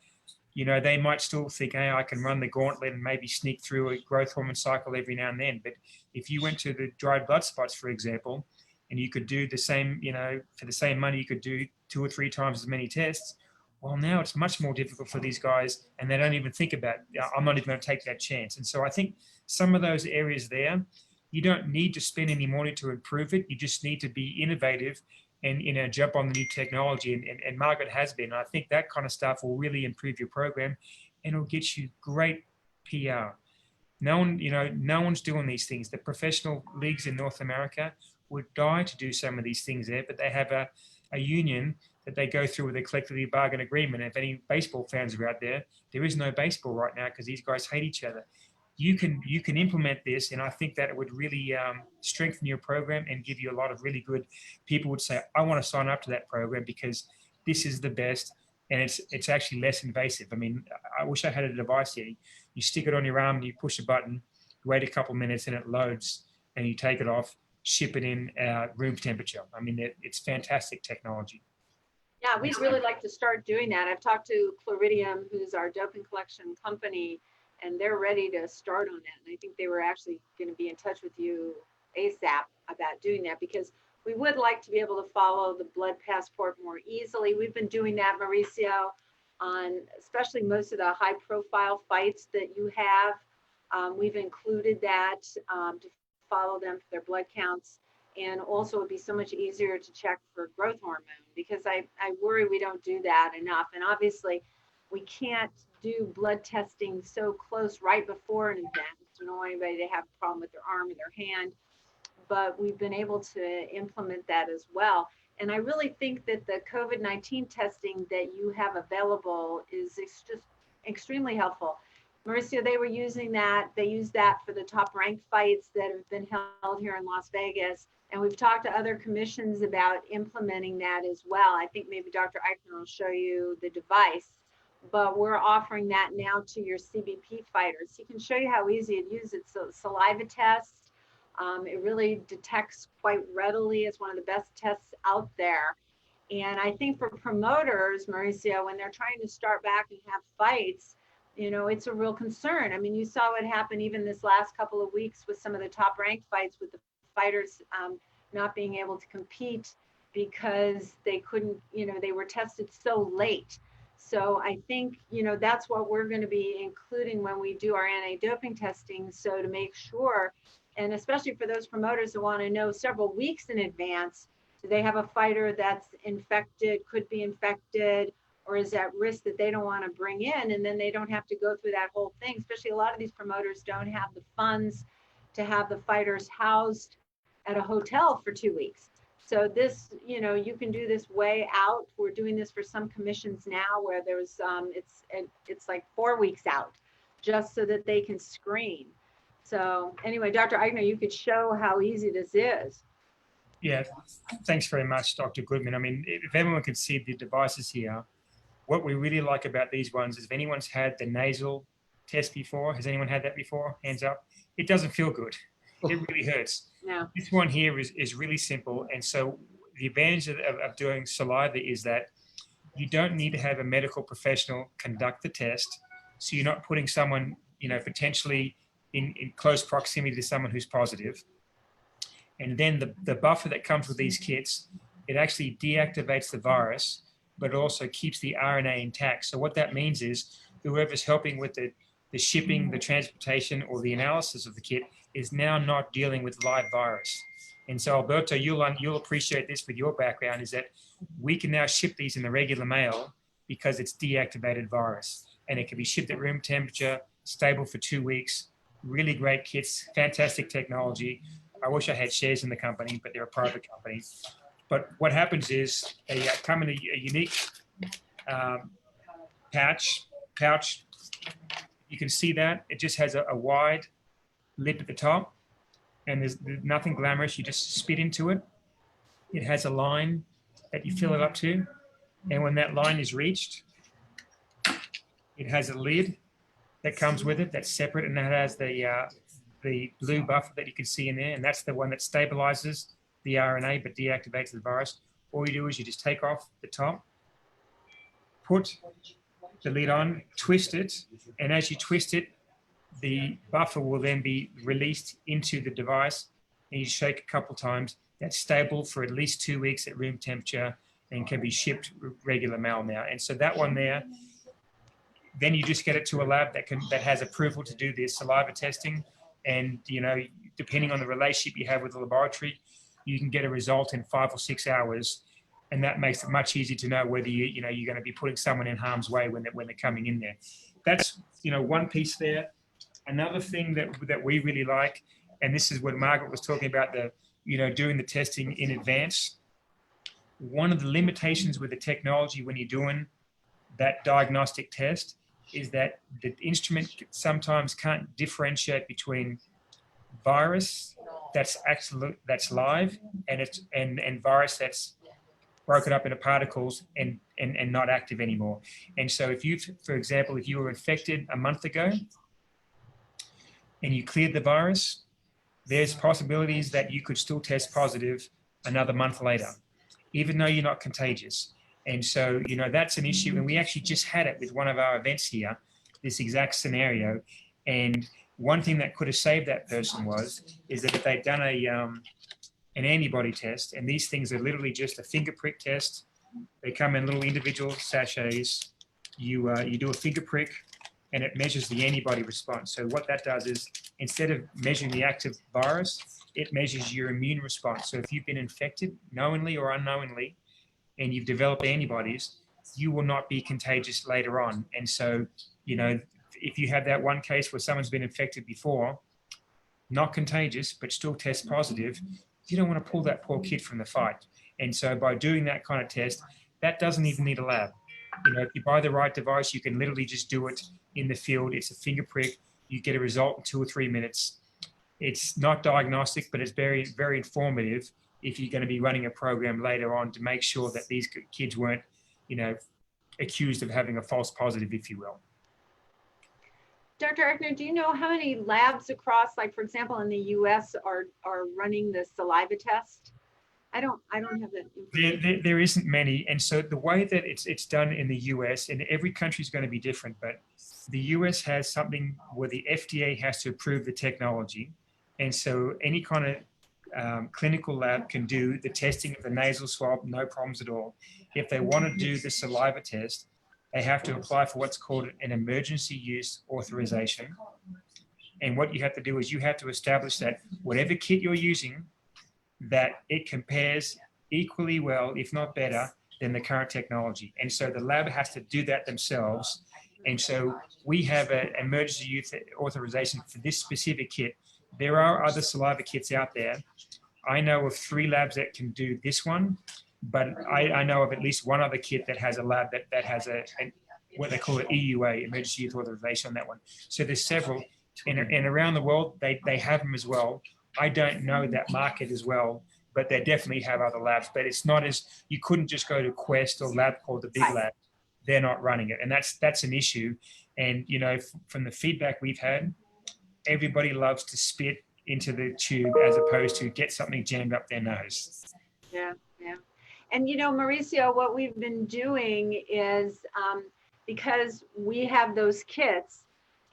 you know, they might still think, hey, I can run the gauntlet and maybe sneak through a growth hormone cycle every now and then. But if you went to the dried blood spots, for example, and you could do the same, you know, for the same money, you could do 2 or 3 times as many tests. Well, now it's much more difficult for these guys, and they don't even think about, I'm not even going to take that chance. And so I think some of those areas there, you don't need to spend any money to improve it. You just need to be innovative and, you know, jump on the new technology. And Margaret has been. I think that kind of stuff will really improve your program, and it'll get you great PR. No one's doing these things. The professional leagues in North America would die to do some of these things there, but they have a union that they go through with a collectively bargain agreement. If any baseball fans are out there, there is no baseball right now because these guys hate each other. You can implement this, and I think that it would really strengthen your program and give you a lot of really good people would say, I want to sign up to that program because this is the best, and it's actually less invasive. I mean, I wish I had a device here. You stick it on your arm and you push a button, wait a couple of minutes and it loads, and you take it off, ship it in room temperature. I mean, it's fantastic technology. Yeah, we'd really like to start doing that. I've talked to Chloridium, who's our doping collection company, and they're ready to start on that. And I think they were actually going to be in touch with you ASAP about doing that, because we would like to be able to follow the blood passport more easily. We've been doing that, Mauricio, on especially most of the high profile fights that you have. We've included that to follow them for their blood counts. And also it'd be so much easier to check for growth hormone, because I worry we don't do that enough. And obviously we can't do blood testing so close right before an event. We don't want anybody to have a problem with their arm or their hand, but we've been able to implement that as well. And I really think that the COVID-19 testing that you have available is just extremely helpful. Mauricio, they were using that. They used that for the top ranked fights that have been held here in Las Vegas. And we've talked to other commissions about implementing that as well. I think maybe Dr. Eichner will show you the device, but we're offering that now to your CBP fighters. He can show you how easy it is. It's a saliva test. It really detects quite readily. It's one of the best tests out there. And I think for promoters, Mauricio, when they're trying to start back and have fights, you know, it's a real concern. I mean, you saw what happened even this last couple of weeks with some of the top ranked fights with the fighters not being able to compete because they couldn't, you know, they were tested so late. So I think, you know, that's what we're going to be including when we do our anti-doping testing. So to make sure, and especially for those promoters who want to know several weeks in advance, do they have a fighter that's infected, could be infected, or is at risk that they don't want to bring in, and then they don't have to go through that whole thing. Especially a lot of these promoters don't have the funds to have the fighters housed at a hotel for 2 weeks. So this, you know, you can do this way out. We're doing this for some commissions now where there's, it's like 4 weeks out, just so that they can screen. So anyway, Dr. Eichner, you could show how easy this is. Yeah, thanks very much, Dr. Goodman. I mean, if everyone could see the devices here, what we really like about these ones is if anyone's had the nasal test before, has anyone had that before? Hands up. It doesn't feel good. It really hurts. No. This one here is really simple. And so the advantage of doing saliva is that you don't need to have a medical professional conduct the test. So you're not putting someone, you know, potentially in close proximity to someone who's positive. And then the buffer that comes with these kits, it actually deactivates the virus, but also keeps the RNA intact. So what that means is whoever's helping with the shipping, the transportation, or the analysis of the kit is now not dealing with live virus. And so Alberto, you'll appreciate this with your background, is that we can now ship these in the regular mail because it's deactivated virus. And it can be shipped at room temperature, stable for 2 weeks, really great kits, fantastic technology. I wish I had shares in the company, but they're a private company. But what happens is they come in a unique pouch. You can see that it just has a wide lip at the top, and there's nothing glamorous. You just spit into it. It has a line that you fill it up to, and when that line is reached, it has a lid that comes with it that's separate, and that has the blue buffer that you can see in there, and that's the one that stabilizes the RNA but deactivates the virus. All you do is you just take off the top, put the lid on, twist it, and as you twist it, the buffer will then be released into the device, and you shake a couple times. That's stable for at least 2 weeks at room temperature and can be shipped regular mail now. And so that one there, then you just get it to a lab that has approval to do this saliva testing. And, you know, depending on the relationship you have with the laboratory, you can get a result in 5 or 6 hours. And that makes it much easier to know whether you're going to be putting someone in harm's way when they're coming in there. That's, you know, one piece there. Another thing that we really like, and this is what Margaret was talking about, doing the testing in advance. One of the limitations with the technology when you're doing that diagnostic test is that the instrument sometimes can't differentiate between virus that's live and virus that's broken up into particles and not active anymore. And so for example, if you were infected a month ago and you cleared the virus, there's possibilities that you could still test positive another month later, even though you're not contagious. And so, you know, that's an issue. And we actually just had it with one of our events here, this exact scenario. And one thing that could have saved that person is that if they'd done an antibody test, and these things are literally just a finger prick test. They come in little individual sachets. You do a finger prick, and it measures the antibody response. So what that does is, instead of measuring the active virus, it measures your immune response. So if you've been infected, knowingly or unknowingly, and you've developed antibodies, you will not be contagious later on. And so, you know, if you have that one case where someone's been infected before, not contagious, but still test positive, you don't want to pull that poor kid from the fight. And so by doing that kind of test, that doesn't even need a lab. You know, if you buy the right device, you can literally just do it in the field. It's a finger prick. You get a result in 2 or 3 minutes. it's not diagnostic, but it's very, very informative if you're going to be running a program later on to make sure that these kids weren't, you know, accused of having a false positive, if you will. Dr. Eichner, do you know how many labs across, like for example, in the US are running the saliva test? I don't have that information. There isn't many. And so the way that it's done in the US, and every country is going to be different, but the US has something where the FDA has to approve the technology. And so any kind of clinical lab can do the testing of the nasal swab, no problems at all. If they want to do the saliva test, they have to apply for what's called an emergency use authorization. And what you have to do is you have to establish that whatever kit you're using, that it compares equally well, if not better, than the current technology. And so the lab has to do that themselves. And so we have an emergency use authorization for this specific kit. There are other saliva kits out there. I know of 3 labs that can do this one, but I know of at least one other kit that has a lab that has what they call an EUA, emergency use authorization, on that one. So there's several, and around the world, they have them as well. I don't know that market as well, but they definitely have other labs. But it's not as, you couldn't just go to Quest or LabCorp, the big lab. They're not running it, and that's an issue. And you know, from the feedback we've had, everybody loves to spit into the tube as opposed to get something jammed up their nose. Yeah, yeah. And you know, Mauricio, what we've been doing is because we have those kits,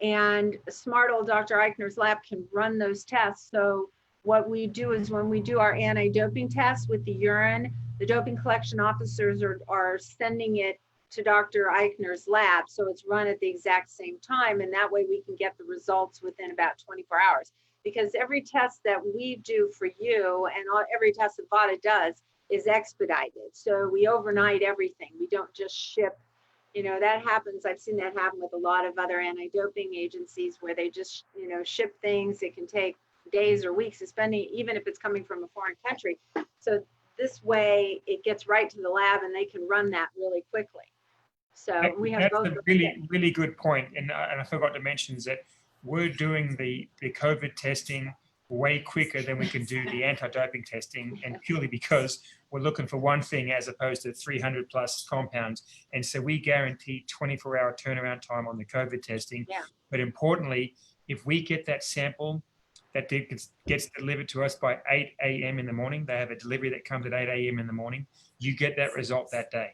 and smart old Dr. Eichner's lab can run those tests. So what we do is when we do our anti-doping test with the urine, the doping collection officers are sending it to Dr. Eichner's lab. So it's run at the exact same time. And that way we can get the results within about 24 hours. Because every test that we do for you and every test that VADA does is expedited. So we overnight everything. We don't just ship. You know, that happens. I've seen that happen with a lot of other anti-doping agencies where they just, you know, ship things. It can take days or weeks, even if it's coming from a foreign country. So this way it gets right to the lab and they can run that really quickly. So we have both. That's a really good point. And I forgot to mention is that we're doing the COVID testing way quicker than we can do the anti-doping testing, and purely because we're looking for one thing as opposed to 300 plus compounds. And so we guarantee 24-hour turnaround time on the COVID testing. Yeah. But importantly, if we get that sample that gets delivered to us by 8 a.m. in the morning, they have a delivery that comes at 8 a.m. in the morning, you get that result that day.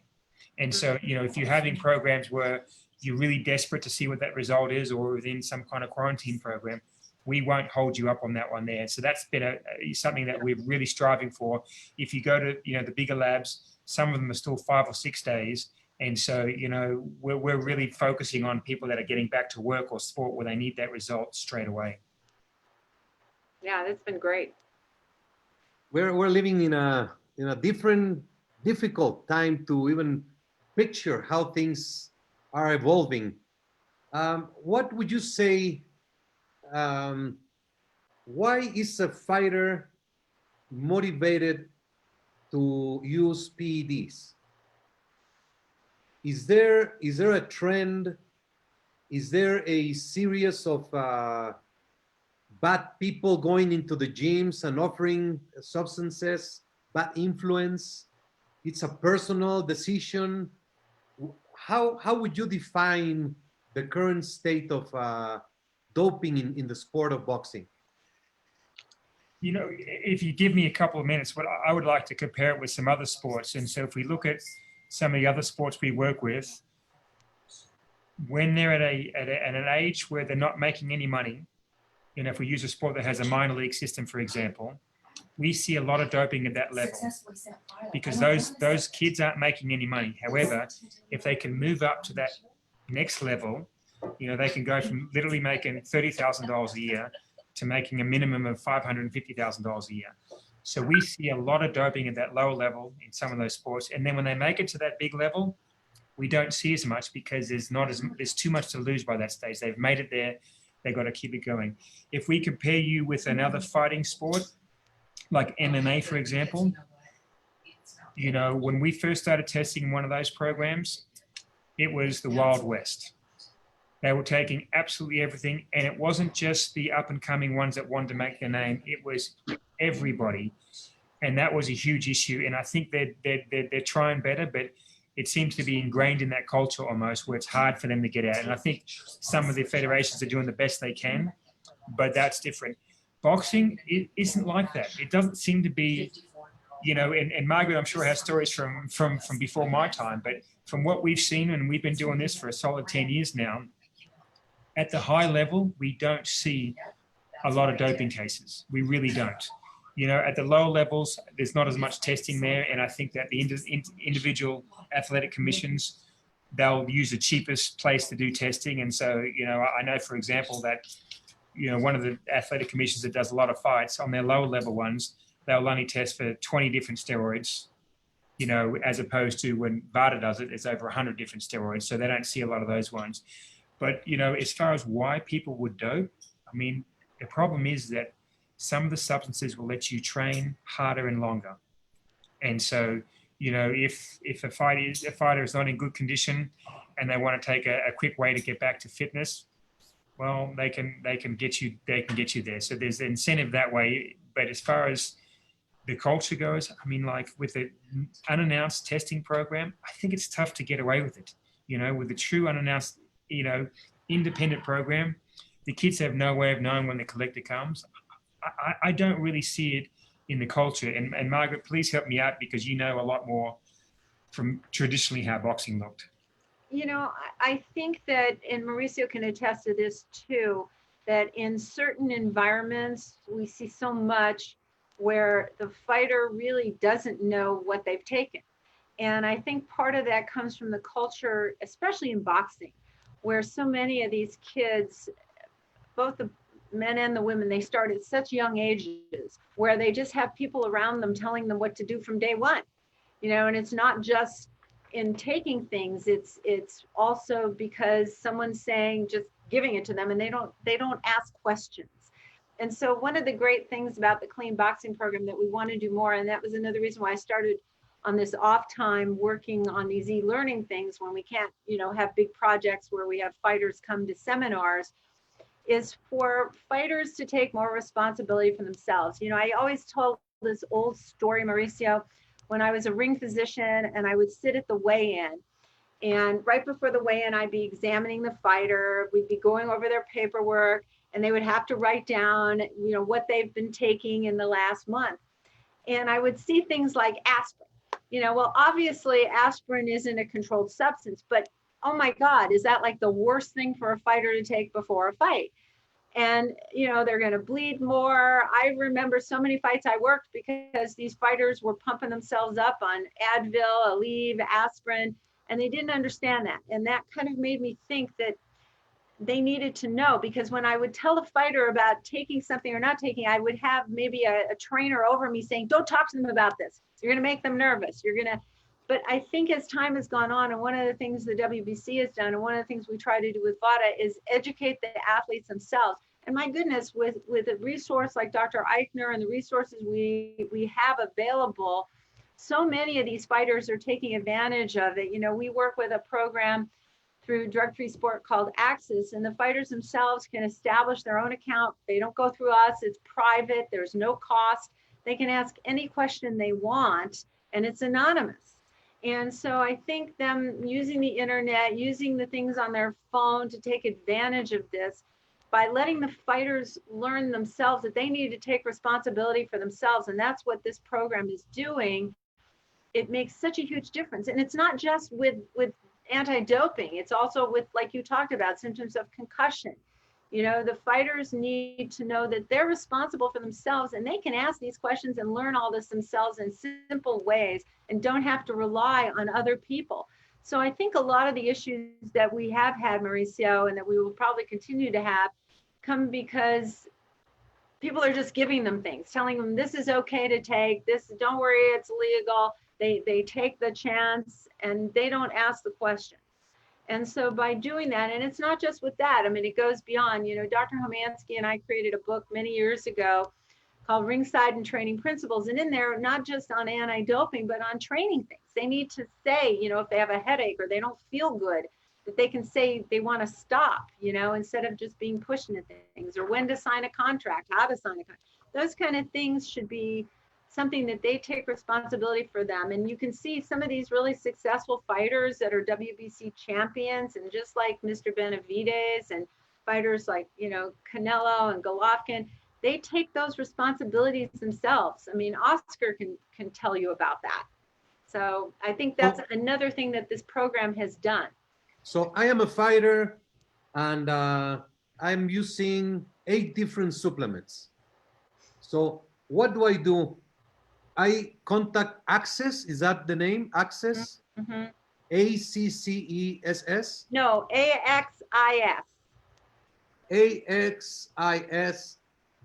And so, you know, if you're having programs where you're really desperate to see what that result is, or within some kind of quarantine program, we won't hold you up on that one there. So that's been something that we're really striving for. If you go to, you know, the bigger labs, some of them are still 5 or 6 days. And so, you know, we're really focusing on people that are getting back to work or sport where they need that result straight away. Yeah, that's been great. We're living in a difficult time to even picture how things are evolving. What would you say? Why is a fighter motivated to use PEDs? Is there a trend? Is there a series of bad people going into the gyms and offering substances, bad influence? It's a personal decision. How would you define the current state of doping in the sport of boxing? You know, if you give me a couple of minutes, what I would like to compare it with some other sports. And so if we look at some of the other sports we work with, when they're at an age where they're not making any money, you know, if we use a sport that has a minor league system, for example, we see a lot of doping at that level because those kids aren't making any money. However, if they can move up to that next level, you know, they can go from literally making $30,000 a year to making a minimum of $550,000 a year. So we see a lot of doping at that lower level in some of those sports. And then when they make it to that big level, we don't see as much because there's too much to lose by that stage. They've made it there. They've got to keep it going. If we compare you with another fighting sport, like MMA, for example, you know, when we first started testing one of those programs, it was the Wild West. They were taking absolutely everything. And it wasn't just the up and coming ones that wanted to make their name. It was everybody. And that was a huge issue. And I think they're trying better, but it seems to be ingrained in that culture almost, where it's hard for them to get out. And I think some of the federations are doing the best they can, but that's different. Boxing, it isn't like that. It doesn't seem to be, you know, and Margaret, I'm sure, has stories from before my time, but from what we've seen, and we've been doing this for a solid 10 years now, at the high level, we don't see a lot of doping cases. We really don't. You know, at the lower levels, there's not as much testing there. And I think that the individual athletic commissions, they'll use the cheapest place to do testing. And so, you know, I know, for example, that, you know, one of the athletic commissions that does a lot of fights, on their lower level ones, they'll only test for 20 different steroids, you know, as opposed to when 𝗧𝗔𝗟𝗞𝗦 does it, it's over 100 different steroids. So they don't see a lot of those ones. But, you know, as far as why people would dope, I mean, the problem is that some of the substances will let you train harder and longer. And so, you know, if a fighter is not in good condition and they want to take a quick way to get back to fitness, well, they can get you there. So there's an incentive that way. But as far as the culture goes, I mean, like with the unannounced testing program, I think it's tough to get away with it. You know, with the true unannounced, you know, independent program, the kids have no way of knowing when the collector comes. I don't really see it in the culture. And Margaret, please help me out, because you know a lot more from traditionally how boxing looked. You know, I think that, and Mauricio can attest to this too, that in certain environments, we see so much where the fighter really doesn't know what they've taken. And I think part of that comes from the culture, especially in boxing, where so many of these kids, both the men and the women, they start at such young ages where they just have people around them telling them what to do from day one, you know. And it's not just in taking things, it's also because someone's saying, just giving it to them, and they don't ask questions. And so one of the great things about the clean boxing program that we want to do more, and that was another reason why I started on this off time working on these e-learning things when we can't, you know, have big projects where we have fighters come to seminars, is for fighters to take more responsibility for themselves. You know, I always told this old story, Mauricio, when I was a ring physician and I would sit at the weigh-in, and right before the weigh-in, I'd be examining the fighter, we'd be going over their paperwork, and they would have to write down, you know, what they've been taking in the last month. And I would see things like aspirin. You know, well, obviously aspirin isn't a controlled substance, but oh my God, is that like the worst thing for a fighter to take before a fight? And, you know, they're going to bleed more. I remember so many fights I worked because these fighters were pumping themselves up on Advil, Aleve, aspirin, and they didn't understand that. And that kind of made me think that they needed to know, because when I would tell a fighter about taking something or not taking, I would have maybe a trainer over me saying, don't talk to them about this. You're going to make them nervous. You're going to. But I think as time has gone on, and one of the things the WBC has done, and one of the things we try to do with 𝗧𝗧𝗏, is educate the athletes themselves. And my goodness, with a resource like Dr. Eichner and the resources we have available, so many of these fighters are taking advantage of it. You know, we work with a program through drug-free sport called Access, and the fighters themselves can establish their own account. They don't go through us. It's private. There's no cost. They can ask any question they want, and it's anonymous. And so I think them using the internet, using the things on their phone to take advantage of this, by letting the fighters learn themselves that they need to take responsibility for themselves, and that's what this program is doing, it makes such a huge difference. And it's not just with anti-doping, it's also with, like you talked about, symptoms of concussion. You know, the fighters need to know that they're responsible for themselves, and they can ask these questions and learn all this themselves in simple ways and don't have to rely on other people. So I think a lot of the issues that we have had, Mauricio, and that we will probably continue to have, come because people are just giving them things, telling them this is okay to take, this, don't worry, it's legal. They take the chance and they don't ask the question. And so by doing that, and it's not just with that, I mean, it goes beyond, you know, Dr. 𝗧𝗏𝗡𝗏 and I created a book many years ago called Ringside and Training Principles. And in there, not just on anti-doping, but on training things. They need to say, you know, if they have a headache or they don't feel good, that they can say they want to stop, instead of just being pushed into things, or when to sign a contract, how to sign a contract. Those kind of things should be something that they take responsibility for them. And you can see some of these really successful fighters that are WBC champions, and just like Mr. Benavidez and fighters like, Canelo and Golovkin, they take those responsibilities themselves. I mean, Oscar can tell you about that. So I think that's another thing that this program has done. So I am a fighter, and I'm using 8 different supplements. So what do? I contact Access. Is that the name? Access? Mm-hmm. ACCESS? No, AXIS.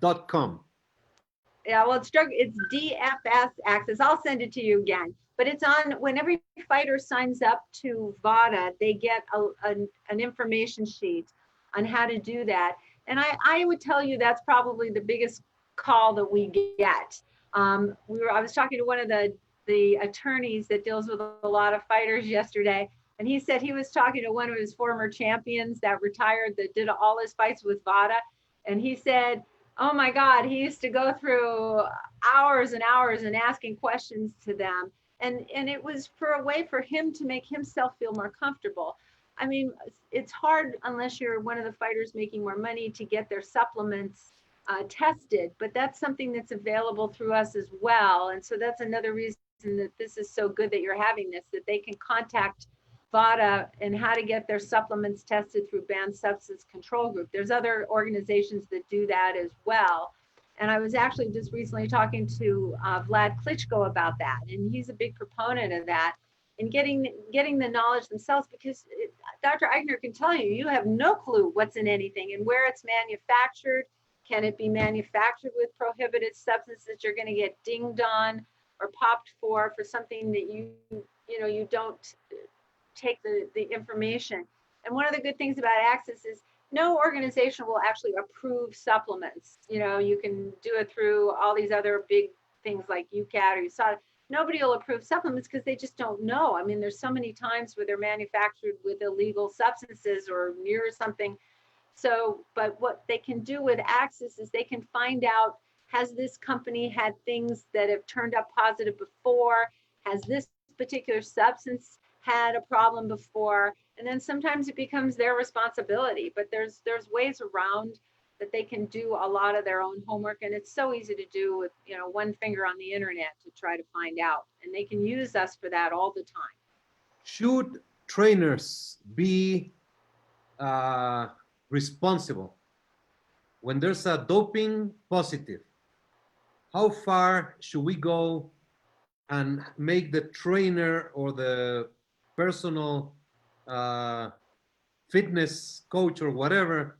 AXIS.com. Yeah, well, it's DFS Access. I'll send it to you again. But it's on, when every fighter signs up to VADA, they get an information sheet on how to do that. And I would tell you that's probably the biggest call that we get. I was talking to one of the attorneys that deals with a lot of fighters yesterday, and he said he was talking to one of his former champions that retired, that did all his fights with VADA, and he said, oh my God, he used to go through hours and hours and asking questions to them. And it was for a way for him to make himself feel more comfortable. I mean, it's hard unless you're one of the fighters making more money to get their supplements tested, but that's something that's available through us as well. And so that's another reason that this is so good that you're having this, that they can contact VADA and how to get their supplements tested through Banned Substance Control Group. There's other organizations that do that as well. And I was actually just recently talking to Vlad Klitschko about that, and he's a big proponent of that, and getting the knowledge themselves, because Dr. Eichner can tell you, you have no clue what's in anything and where it's manufactured. Can it be manufactured with prohibited substances? You're going to get dinged on or popped for something that you don't take the information. And one of the good things about Access is no organization will actually approve supplements. You can do it through all these other big things like UCAT or USADA. Nobody will approve supplements because they just don't know. I mean, there's so many times where they're manufactured with illegal substances or near something. So, but what they can do with Access is they can find out, has this company had things that have turned up positive before? Has this particular substance had a problem before? And then sometimes it becomes their responsibility, but there's ways around that they can do a lot of their own homework. And it's so easy to do with, one finger on the internet to try to find out. And they can use us for that all the time. Should trainers be responsible when there's a doping positive? How far should we go and make the trainer or the personal fitness coach or whatever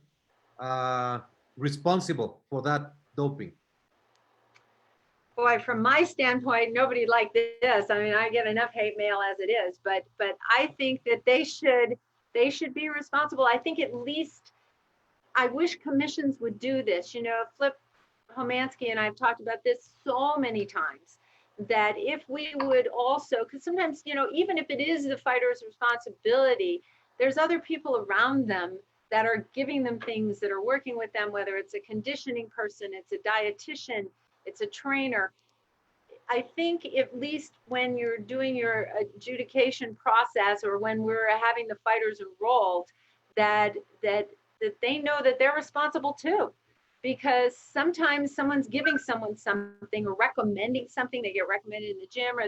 responsible for that doping? Boy, from my standpoint, nobody like this. I mean, I get enough hate mail as it is, but I think that they should be responsible. I think at least, I wish commissions would do this. Flip Homansky and I have talked about this so many times, that if we would also, because sometimes, even if it is the fighter's responsibility, there's other people around them that are giving them things, that are working with them, whether it's a conditioning person, it's a dietitian, it's a trainer. I think at least when you're doing your adjudication process, or when we're having the fighters enrolled, that they know that they're responsible too. Because sometimes someone's giving someone something or recommending something, they get recommended in the gym, or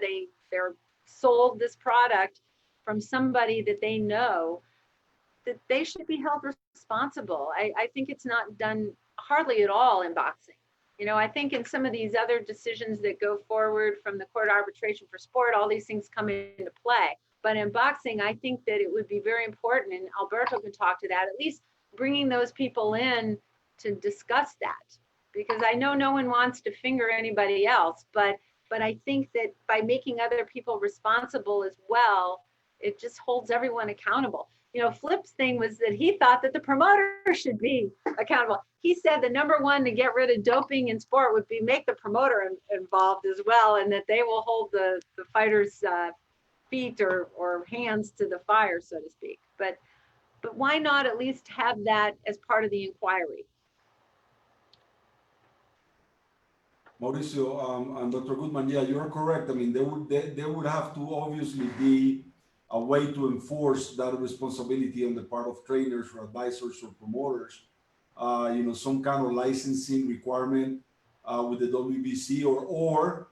they're sold this product from somebody that they know, that they should be held responsible. I think it's not done hardly at all in boxing. I think in some of these other decisions that go forward from the Court of Arbitration for Sport, all these things come into play. But in boxing, I think that it would be very important, and Alberto can talk to that, at least bringing those people in to discuss that, because I know no one wants to finger anybody else, but I think that by making other people responsible as well, it just holds everyone accountable. Flip's thing was that he thought that the promoter should be accountable. He said the number one to get rid of doping in sport would be make the promoter involved as well, and that they will hold the fighters' feet or hands to the fire, so to speak. But but why not at least have that as part of the inquiry? Mauricio and Dr. Goodman, yeah, you're correct. I mean, there would have to obviously be a way to enforce that responsibility on the part of trainers or advisors or promoters. Some kind of licensing requirement with the WBC or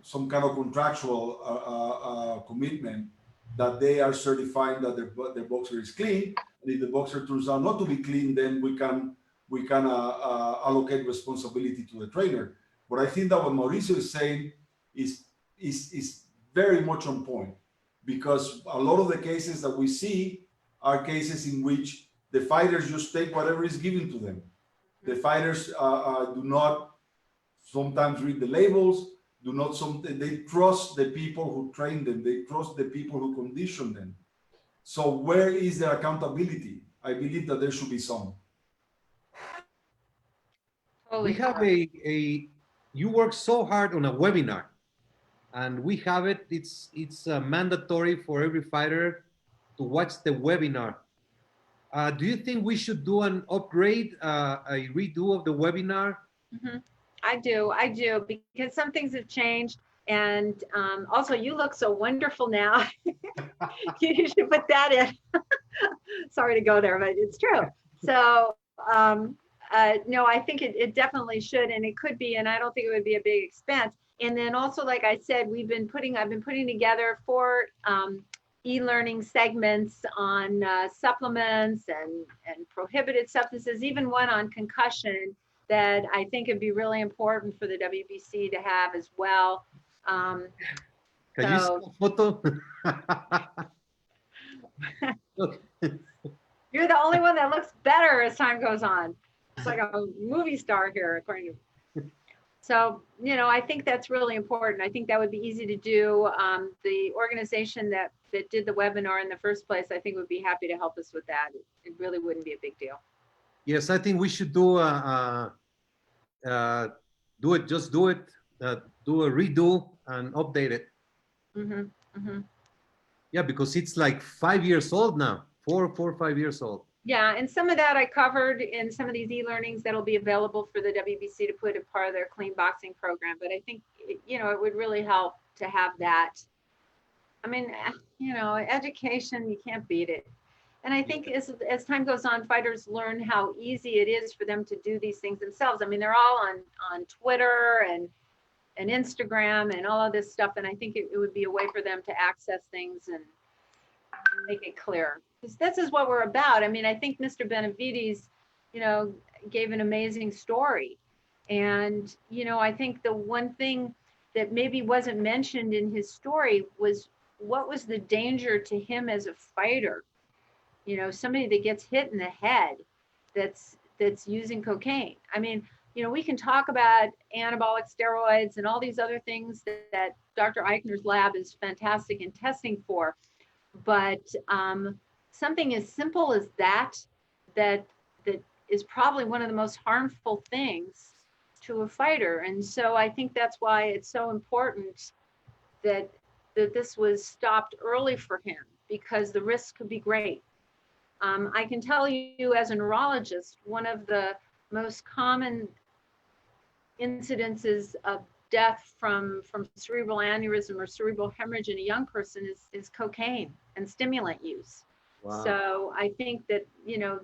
some kind of contractual commitment that they are certifying that their boxer is clean. And if the boxer turns out not to be clean, then we can allocate responsibility to the trainer. But I think that what Mauricio is saying is very much on point, because a lot of the cases that we see are cases in which the fighters just take whatever is given to them. The fighters do not sometimes read the labels, they trust the people who train them, they trust the people who condition them. So where is their accountability? I believe that there should be some. Totally. We have you work so hard on a webinar, and we have it. It's mandatory for every fighter to watch the webinar. Do you think we should do an upgrade, a redo of the webinar? Mm-hmm. I do, because some things have changed. And also, you look so wonderful now. You should put that in. Sorry to go there, but it's true. So, no, I think it definitely should, and it could be, and I don't think it would be a big expense. And then also, like I said, I've been putting together 4 e-learning segments on supplements and prohibited substances, even one on concussion that I think would be really important for the WBC to have as well. Can you see a photo? You're the only one that looks better as time goes on. It's like a movie star here, according to. So, I think that's really important. I think that would be easy to do. The organization that did the webinar in the first place, I think would be happy to help us with that. It really wouldn't be a big deal. Yes, I think we should do do a redo and update it. Mm-hmm, mm-hmm. Yeah, because it's like 5 years old now, 4 or 5 years old. Yeah, and some of that I covered in some of these e-learnings that'll be available for the WBC to put as part of their clean boxing program. But I think, it would really help to have that. I mean, education, you can't beat it. And I think as time goes on, fighters learn how easy it is for them to do these things themselves. I mean, they're all on Twitter and Instagram and all of this stuff. And I think it would be a way for them to access things and make it clear. Because this is what we're about. I mean, I think Mr. Benavides, gave an amazing story. And, I think the one thing that maybe wasn't mentioned in his story was what was the danger to him as a fighter. Somebody that gets hit in the head that's using cocaine. I mean, we can talk about anabolic steroids and all these other things that Dr. Eichner's lab is fantastic in testing for. But something as simple as that is probably one of the most harmful things to a fighter. And so I think that's why it's so important that this was stopped early for him, because the risk could be great. I can tell you as a neurologist, one of the most common incidences of death from cerebral aneurysm or cerebral hemorrhage in a young person is cocaine and stimulant use. Wow. So I think that,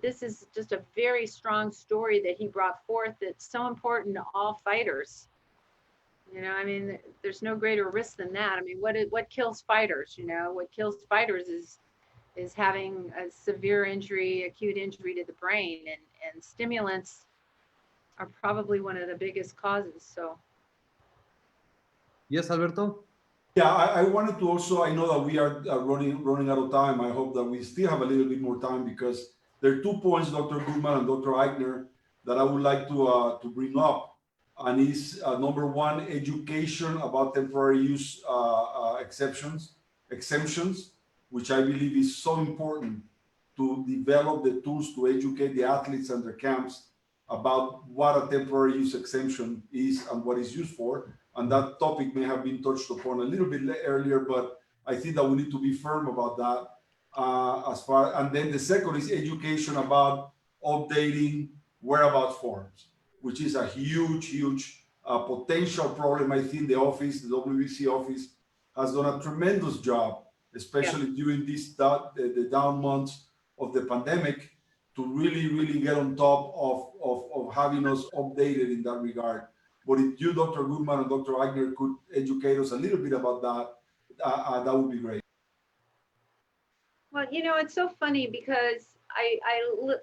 this is just a very strong story that he brought forth that's so important to all fighters. I mean, there's no greater risk than that. I mean, what kills fighters? What kills fighters is having a severe injury, acute injury to the brain, and stimulants are probably one of the biggest causes. So. Yes, Alberto? Yeah, I wanted to also, I know that we are running out of time. I hope that we still have a little bit more time, because there are 2 points, Dr. Goodman and Dr. Eichner, that I would like to bring up. And is number 1, education about temporary use exemptions, which I believe is so important to develop the tools to educate the athletes and their camps about what a temporary use exemption is and what it's used for. And that topic may have been touched upon a little bit earlier, but I think that we need to be firm about that. and then the second is education about updating whereabouts forms, which is a huge potential problem. I think the WBC office has done a tremendous job, especially during the down months of the pandemic, to really get on top of having us updated in that regard. But if you, Dr. Goodman and Dr. Aigner, could educate us a little bit about that, that would be great. Well, it's so funny because I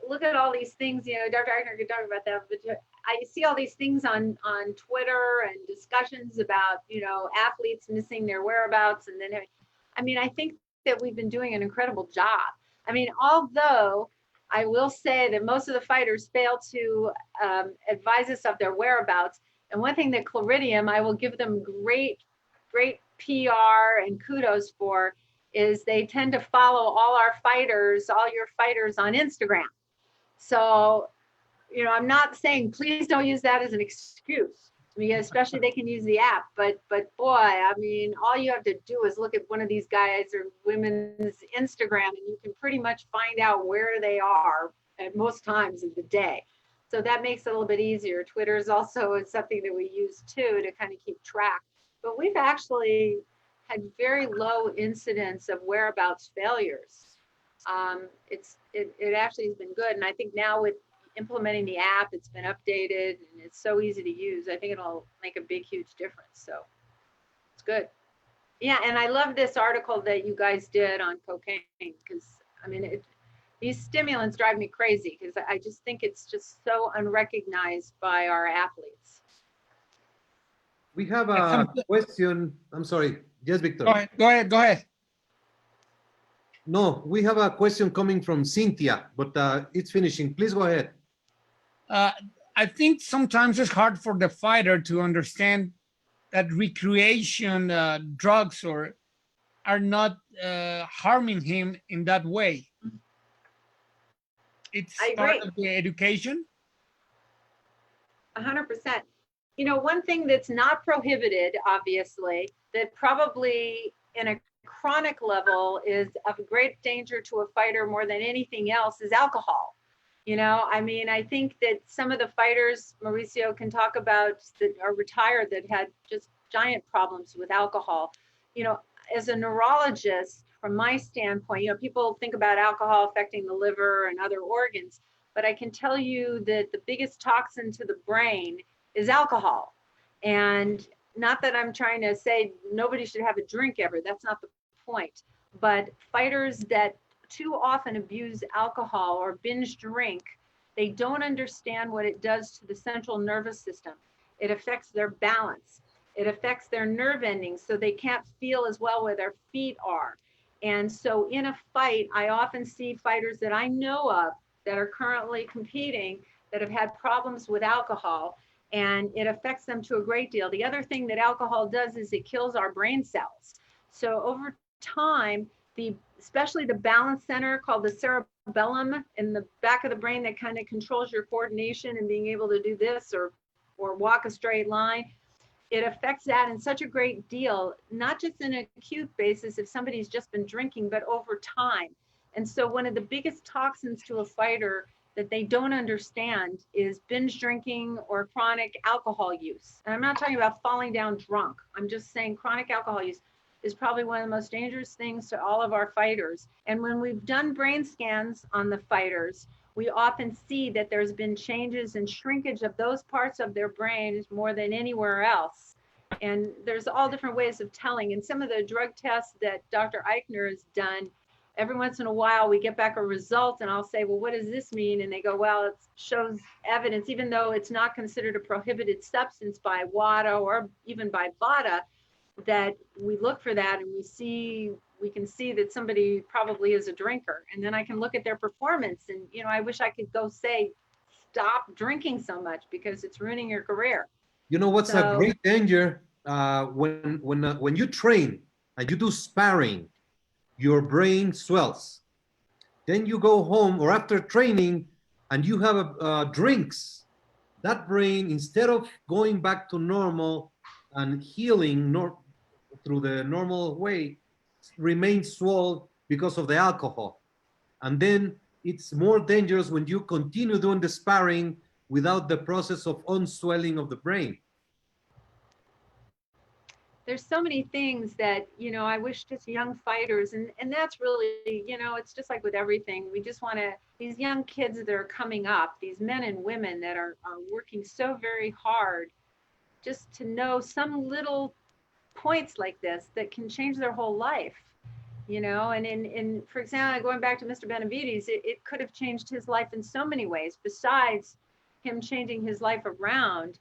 look at all these things, Dr. Aigner could talk about that, but I see all these things on Twitter and discussions about, athletes missing their whereabouts. And then, I think that we've been doing an incredible job. Although I will say that most of the fighters fail to advise us of their whereabouts. And one thing that 𝗧𝗟𝗡𝗏, I will give them great PR and kudos for, is they tend to follow all your fighters on Instagram. So, I'm not saying please don't use that as an excuse. Especially they can use the app, but boy, all you have to do is look at one of these guys or women's Instagram and you can pretty much find out where they are at most times of the day. So that makes it a little bit easier. Twitter is also something that we use too to kind of keep track. But we've actually had very low incidence of whereabouts failures. It actually has been good. And I think now with implementing the app, it's been updated and it's so easy to use. I think it'll make a huge difference. So it's good. Yeah, and I love this article that you guys did on cocaine because these stimulants drive me crazy because I just think it's just so unrecognized by our athletes. We have a question. I'm sorry. Yes, Victor. Go ahead. No, we have a question coming from Cynthia, but it's finishing. Please go ahead. I think sometimes it's hard for the fighter to understand that recreation drugs are not harming him in that way. It's part of the education. 100%. One thing that's not prohibited, obviously, that probably in a chronic level is of great danger to a fighter more than anything else is alcohol. I think that some of the fighters, Mauricio can talk about, that are retired that had just giant problems with alcohol. As a neurologist, from my standpoint, people think about alcohol affecting the liver and other organs, but I can tell you that the biggest toxin to the brain is alcohol. And not that I'm trying to say nobody should have a drink ever, that's not the point. But fighters that too often abuse alcohol or binge drink, they don't understand what it does to the central nervous system. It affects their balance. It affects their nerve endings, so they can't feel as well where their feet are. And so in a fight, I often see fighters that I know of that are currently competing that have had problems with alcohol, and it affects them to a great deal. The other thing that alcohol does is it kills our brain cells. So over time, especially the balance center called the cerebellum in the back of the brain that kind of controls your coordination and being able to do this or walk a straight line, it affects that in such a great deal, not just in an acute basis if somebody's just been drinking, but over time. And so one of the biggest toxins to a fighter that they don't understand is binge drinking or chronic alcohol use. And I'm not talking about falling down drunk. I'm just saying chronic alcohol use is probably one of the most dangerous things to all of our fighters. And when we've done brain scans on the fighters, we often see that there's been changes and shrinkage of those parts of their brains more than anywhere else. And there's all different ways of telling. And some of the drug tests that Dr. Aigner has done, every once in a while we get back a result and I'll say, well, what does this mean? And they go, well, it shows evidence, even though it's not considered a prohibited substance by WADA or even by VADA, that we look for that and we can see that somebody probably is a drinker. And then I can look at their performance and, I wish I could go say, stop drinking so much because it's ruining your career. You know what's a great danger? When you train and you do sparring, your brain swells. Then you go home or after training and you have drinks. That brain, instead of going back to normal and healing through the normal way, remains swollen because of the alcohol. And then it's more dangerous when you continue doing the sparring without the process of unswelling of the brain. There's so many things that, you know, I wish just young fighters, and that's really, you know, it's just like with everything. We just want to, these young kids that are coming up, these men and women that are working so very hard, just to know some little points like this that can change their whole life, you know. And in for example, going back to Mr. Benavides, it could have changed his life in so many ways. Besides him changing his life around,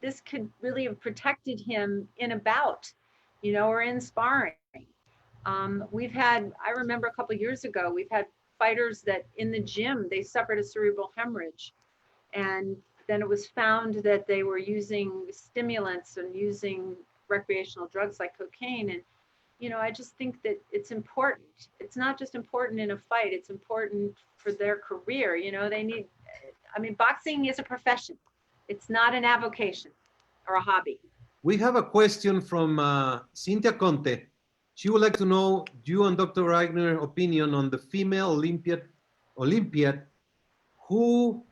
this could really have protected him in a bout, you know, or in sparring. I remember a couple of years ago, we've had fighters that in the gym, they suffered a cerebral hemorrhage. And then it was found that they were using stimulants and using recreational drugs like cocaine. And, you know, I just think that it's important. It's not just important in a fight, it's important for their career. You know, boxing is a profession. It's not an avocation or a hobby. We have a question from Cynthia Conte. She would like to know you and Dr. Eigner's opinion on the female Olympiad who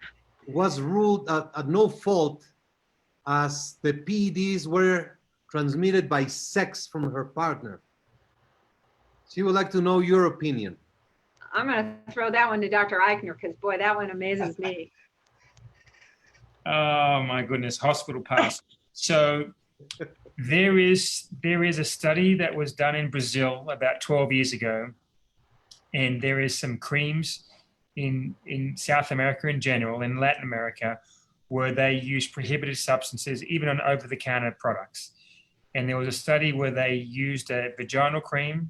was ruled at no fault as the PEDs were transmitted by sex from her partner. She would like to know your opinion. I'm going to throw that one to Dr. Eichner because, boy, that one amazes me. Oh my goodness, hospital pass. So there is a study that was done in Brazil about 12 years ago, and there is some creams in South America in general, in Latin America, where they use prohibited substances even on over-the-counter products. And there was a study where they used a vaginal cream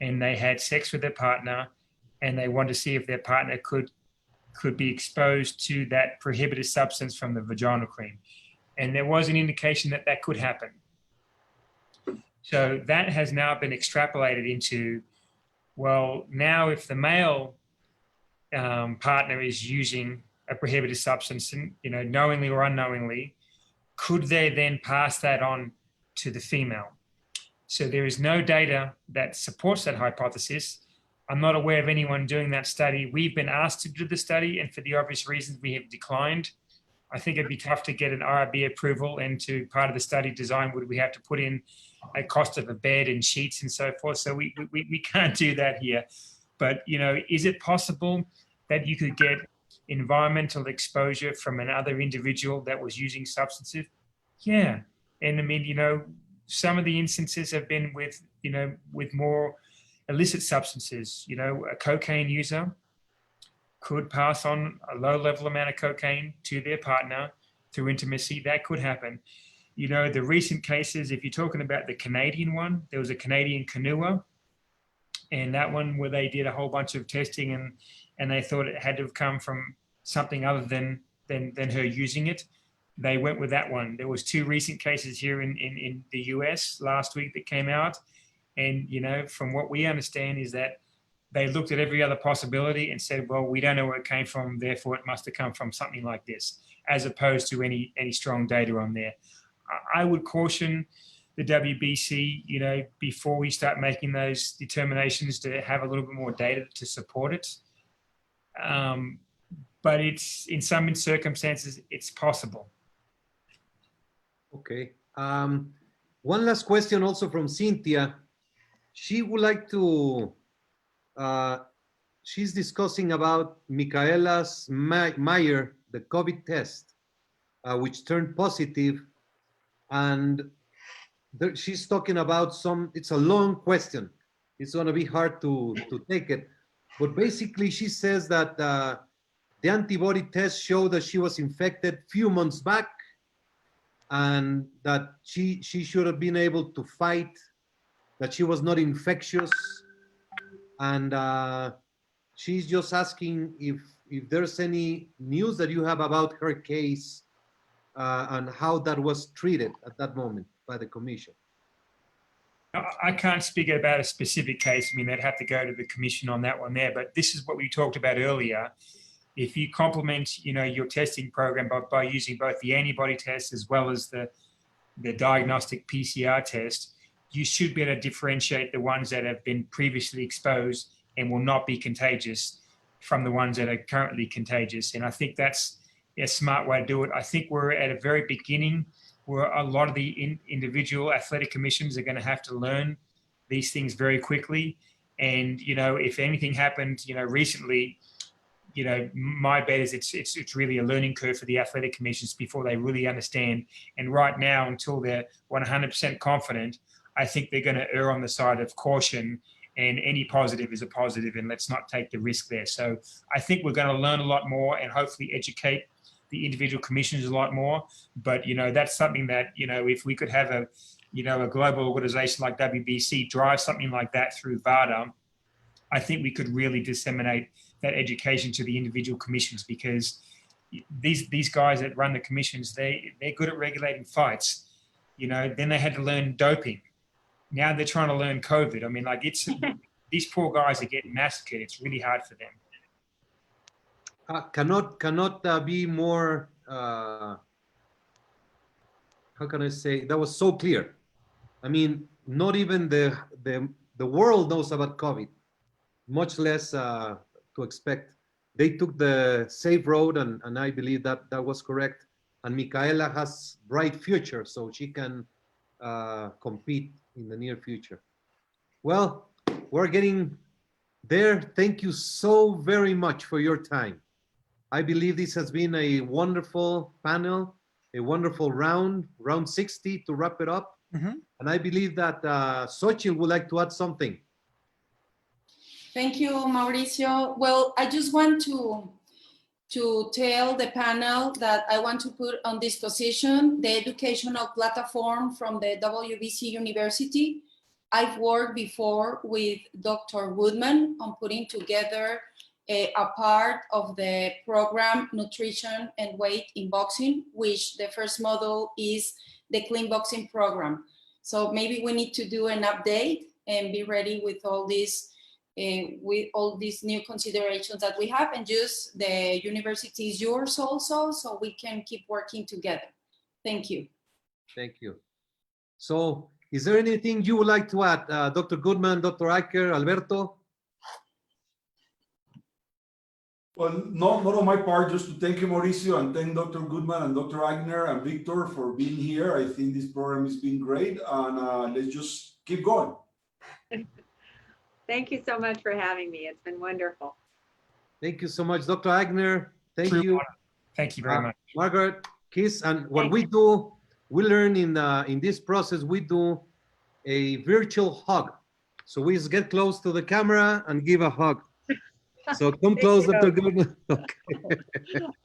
and they had sex with their partner, and they wanted to see if their partner could be exposed to that prohibited substance from the vaginal cream. And there was an indication that that could happen. So that has now been extrapolated into, well, now if the male partner is using a prohibited substance, and, you know, knowingly or unknowingly, could they then pass that on to the female? So there is no data that supports that hypothesis. I'm not aware of anyone doing that study. We've been asked to do the study, and for the obvious reasons, we have declined. I think it'd be tough to get an IRB approval, and to part of the study design, would we have to put in a cost of a bed and sheets and so forth? So we can't do that here. But, you know, is it possible that you could get environmental exposure from another individual that was using substances? Yeah. And I mean, you know, some of the instances have been with, you know, with more illicit substances. You know, a cocaine user could pass on a low level amount of cocaine to their partner through intimacy. That could happen. You know, the recent cases, if you're talking about the Canadian one, there was a Canadian 𝗧𝗏, and that one where they did a whole bunch of testing and they thought it had to have come from something other than her using it. They went with that one. There was 2 recent cases here in the US last week that came out. And, you know, from what we understand is that they looked at every other possibility and said, well, we don't know where it came from, therefore it must have come from something like this, as opposed to any strong data on there. I would caution the WBC, you know, before we start making those determinations, to have a little bit more data to support it. But it's, in some circumstances, it's possible. Okay. One last question also from Cynthia. She would like to, she's discussing about 𝗥𝗢𝗨𝗡𝗗, the COVID test, which turned positive. And she's talking about it's a long question. It's going to be hard to take it. But basically, she says that the antibody test showed that she was infected a few months back, and that she should have been able to fight, that she was not infectious. And she's just asking if there's any news that you have about her case and how that was treated at that moment by the commission. I can't speak about a specific case. I mean, they'd have to go to the commission on that one there. But this is what we talked about earlier. If you complement, you know, your testing program by using both the antibody test as well as the diagnostic PCR test, you should be able to differentiate the ones that have been previously exposed and will not be contagious from the ones that are currently contagious. And I think that's a smart way to do it. I think we're at a very beginning where a lot of the individual athletic commissions are going to have to learn these things very quickly. And, you know, if anything happened, you know, recently, you know, my bet is it's really a learning curve for the athletic commissions before they really understand. And right now, until they're 100% confident, I think they're going to err on the side of caution, and any positive is a positive, and let's not take the risk there. So I think we're going to learn a lot more and hopefully educate the individual commissions a lot more. But, you know, that's something that, you know, if we could have a, you know, a global organization like WBC drive something like that through 𝗧𝗓, I think we could really disseminate that education to the individual commissions, because these guys that run the commissions, they're good at regulating fights. You know, then they had to learn doping. Now they're trying to learn COVID. I mean, like, it's these poor guys are getting massacred. It's really hard for them. Cannot be more, how can I say, that was so clear. I mean, not even the world knows about COVID, much less to expect. They took the safe road, and I believe that was correct. And Micaela has bright future, so she can compete in the near future. Well, we're getting there. Thank you so very much for your time. I believe this has been a wonderful panel, a wonderful round 60 to wrap it up. Mm-hmm. And I believe that 𝗧𝗔𝗟𝗡 would like to add something. Thank you, Mauricio. Well, I just want to tell the panel that I want to put on disposition the educational platform from the WBC University. I've worked before with Dr. Woodman on putting together a part of the program Nutrition and Weight in Boxing, which the first model is the Clean Boxing program. So maybe we need to do an update and be ready with all these new considerations that we have, and just the university is yours also, so we can keep working together. Thank you. Thank you. So is there anything you would like to add, Dr. Goodman, Dr. Acker, Alberto? Well, not on my part, just to thank you, Mauricio, and thank Dr. Goodman and Dr. Agner and Victor for being here. I think this program has been great, and let's just keep going. Thank you so much for having me. It's been wonderful. Thank you so much, Dr. Agner. Thank you. Thank you very much. Margaret, Kiss, and what we do, we learn in this process, we do a virtual hug. So we just get close to the camera and give a hug. So come close, Dr. Goodman. Okay.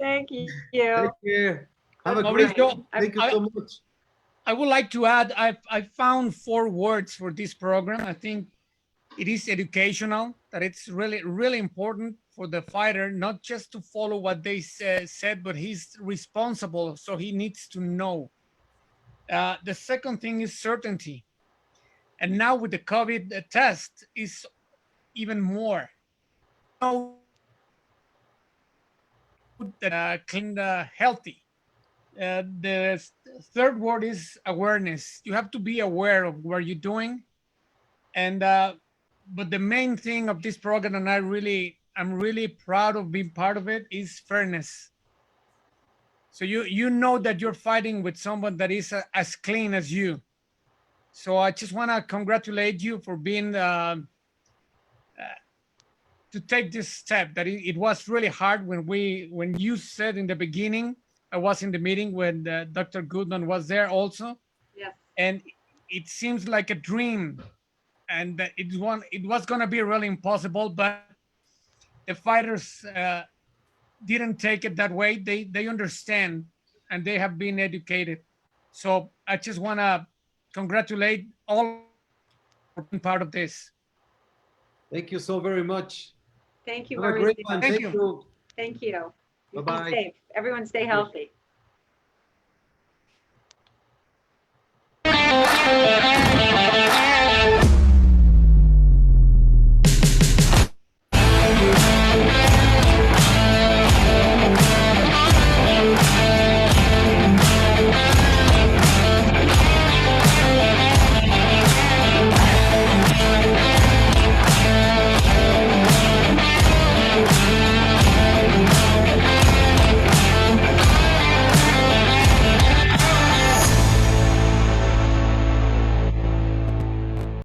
Thank you. Take care. Have a great day. Thank you so much. I would like to add, I found 4 words for this program. I think it is educational, that it's really, really important for the fighter, not just to follow what they said, but he's responsible, so he needs to know. The second thing is certainty. And now with the COVID test is even more. Clean, healthy. The third word is awareness. You have to be aware of what you're doing. And but the main thing of this program, and I'm really proud of being part of it, is fairness. So you know that you're fighting with someone that is as clean as you. So I just want to congratulate you for being to take this step. That it was really hard when you said in the beginning. I was in the meeting when Dr. Goodman was there also. Yes. And it seems like a dream. And it was going to be really impossible, but the fighters didn't take it that way. They understand, and they have been educated. So I just want to congratulate all for being part of this. Thank you so very much. Thank you. Have a great one. Thank you. Thank you. Bye-bye. Be safe. Everyone stay healthy.